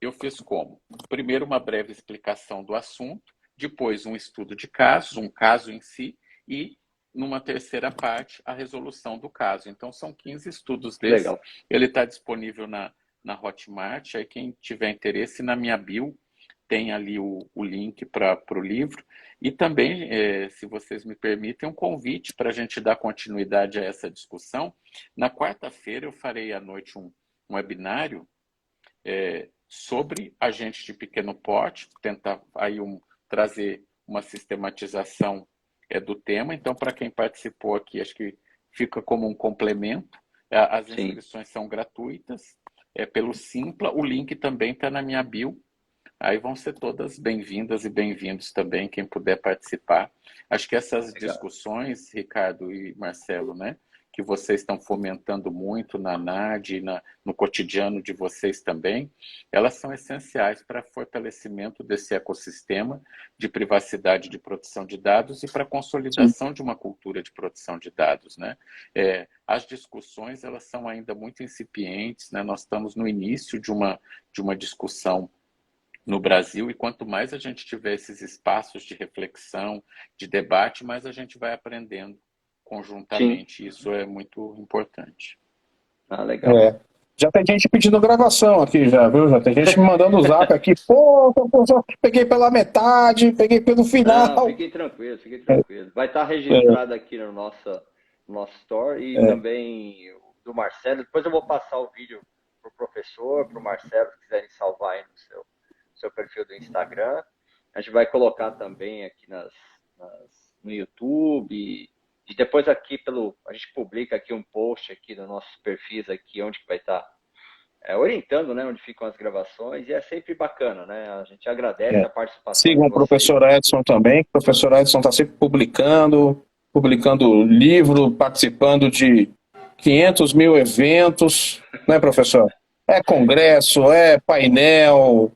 eu fiz como? Primeiro, uma breve explicação do assunto, depois um estudo de casos, um caso em si, e numa terceira parte, a resolução do caso. Então, são 15 estudos desses. Legal. Ele está disponível na Hotmart, aí quem tiver interesse, na minha bio, tem ali o link para o livro. E também, se vocês me permitem, um convite para a gente dar continuidade a essa discussão. Na quarta-feira, eu farei à noite um webinário sobre agentes de pequeno porte, tentar aí trazer uma sistematização do tema. Então, para quem participou aqui, acho que fica como um complemento. As inscrições são gratuitas, pelo Simpla. O link também está na minha bio. Aí vão ser todas bem-vindas e bem-vindos também, quem puder participar. Acho que essas discussões, Ricardo e Marcelo, né, que vocês estão fomentando muito na NAD e no cotidiano de vocês também, elas são essenciais para fortalecimento desse ecossistema de privacidade de proteção de dados e para a consolidação de uma cultura de proteção de dados, né? As discussões, elas são ainda muito incipientes, né? Nós estamos no início de uma discussão no Brasil, e quanto mais a gente tiver esses espaços de reflexão, de debate, mais a gente vai aprendendo conjuntamente. Sim. Isso é muito importante. Legal. Já tem gente pedindo gravação aqui, viu? Já tem gente me mandando o zap aqui. Pô, peguei pela metade, peguei pelo final. Não, fiquem tranquilos. Vai estar registrado aqui no nosso store e também do Marcelo. Depois eu vou passar o vídeo para o professor, para o Marcelo, se quiserem salvar aí no seu perfil do Instagram. A gente vai colocar também aqui no YouTube. E depois aqui a gente publica aqui um post aqui nos nossos perfis aqui, onde que vai estar orientando, né, onde ficam as gravações, e é sempre bacana, né? A gente agradece a participação. Sigam o professor Edson também. O professor Edson está sempre publicando livro, participando de 500 mil eventos, né, professor? Congresso, painel,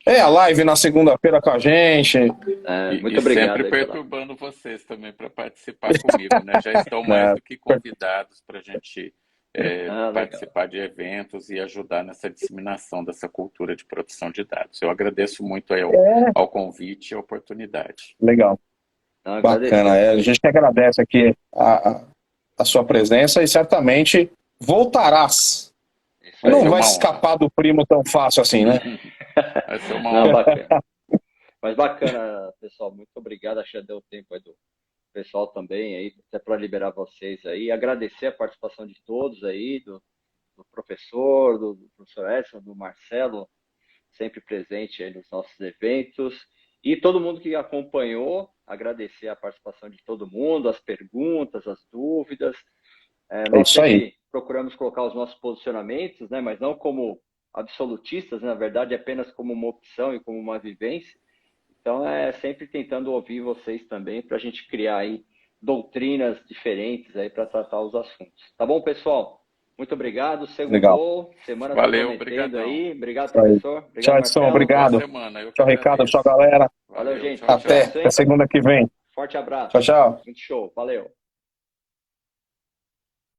a live na segunda-feira com a gente. Muito obrigado. Sempre perturbando vocês também para participar comigo, né? Já estão mais do que convidados para a gente participar de eventos e ajudar nessa disseminação dessa cultura de proteção de dados. Eu agradeço muito ao convite e a oportunidade. Legal. Bacana. A gente que agradece aqui a sua presença e certamente voltarás. Não vai escapar do primo tão fácil assim, né? Vai ser uma honra. Bacana. Mas bacana, pessoal. Muito obrigado. Acho que já deu tempo aí do pessoal também, aí, até para liberar vocês aí. Agradecer a participação de todos aí, do professor, do professor Edson, do Marcelo, sempre presente aí nos nossos eventos. E todo mundo que acompanhou, agradecer a participação de todo mundo, as perguntas, as dúvidas. Nós sempre procuramos colocar os nossos posicionamentos, né, mas não como absolutistas, na verdade, apenas como uma opção e como uma vivência. Então, sempre tentando ouvir vocês também, para a gente criar aí doutrinas diferentes aí para tratar os assuntos. Tá bom, pessoal? Muito obrigado. Segundou, semana valeu, obrigado aí. Obrigado, professor. Obrigado, tchau, Edson, obrigado. Tchau, Ricardo, tchau, galera. Valeu, gente. Até segunda que vem. Forte abraço. Tchau, tchau. Muito show. Valeu.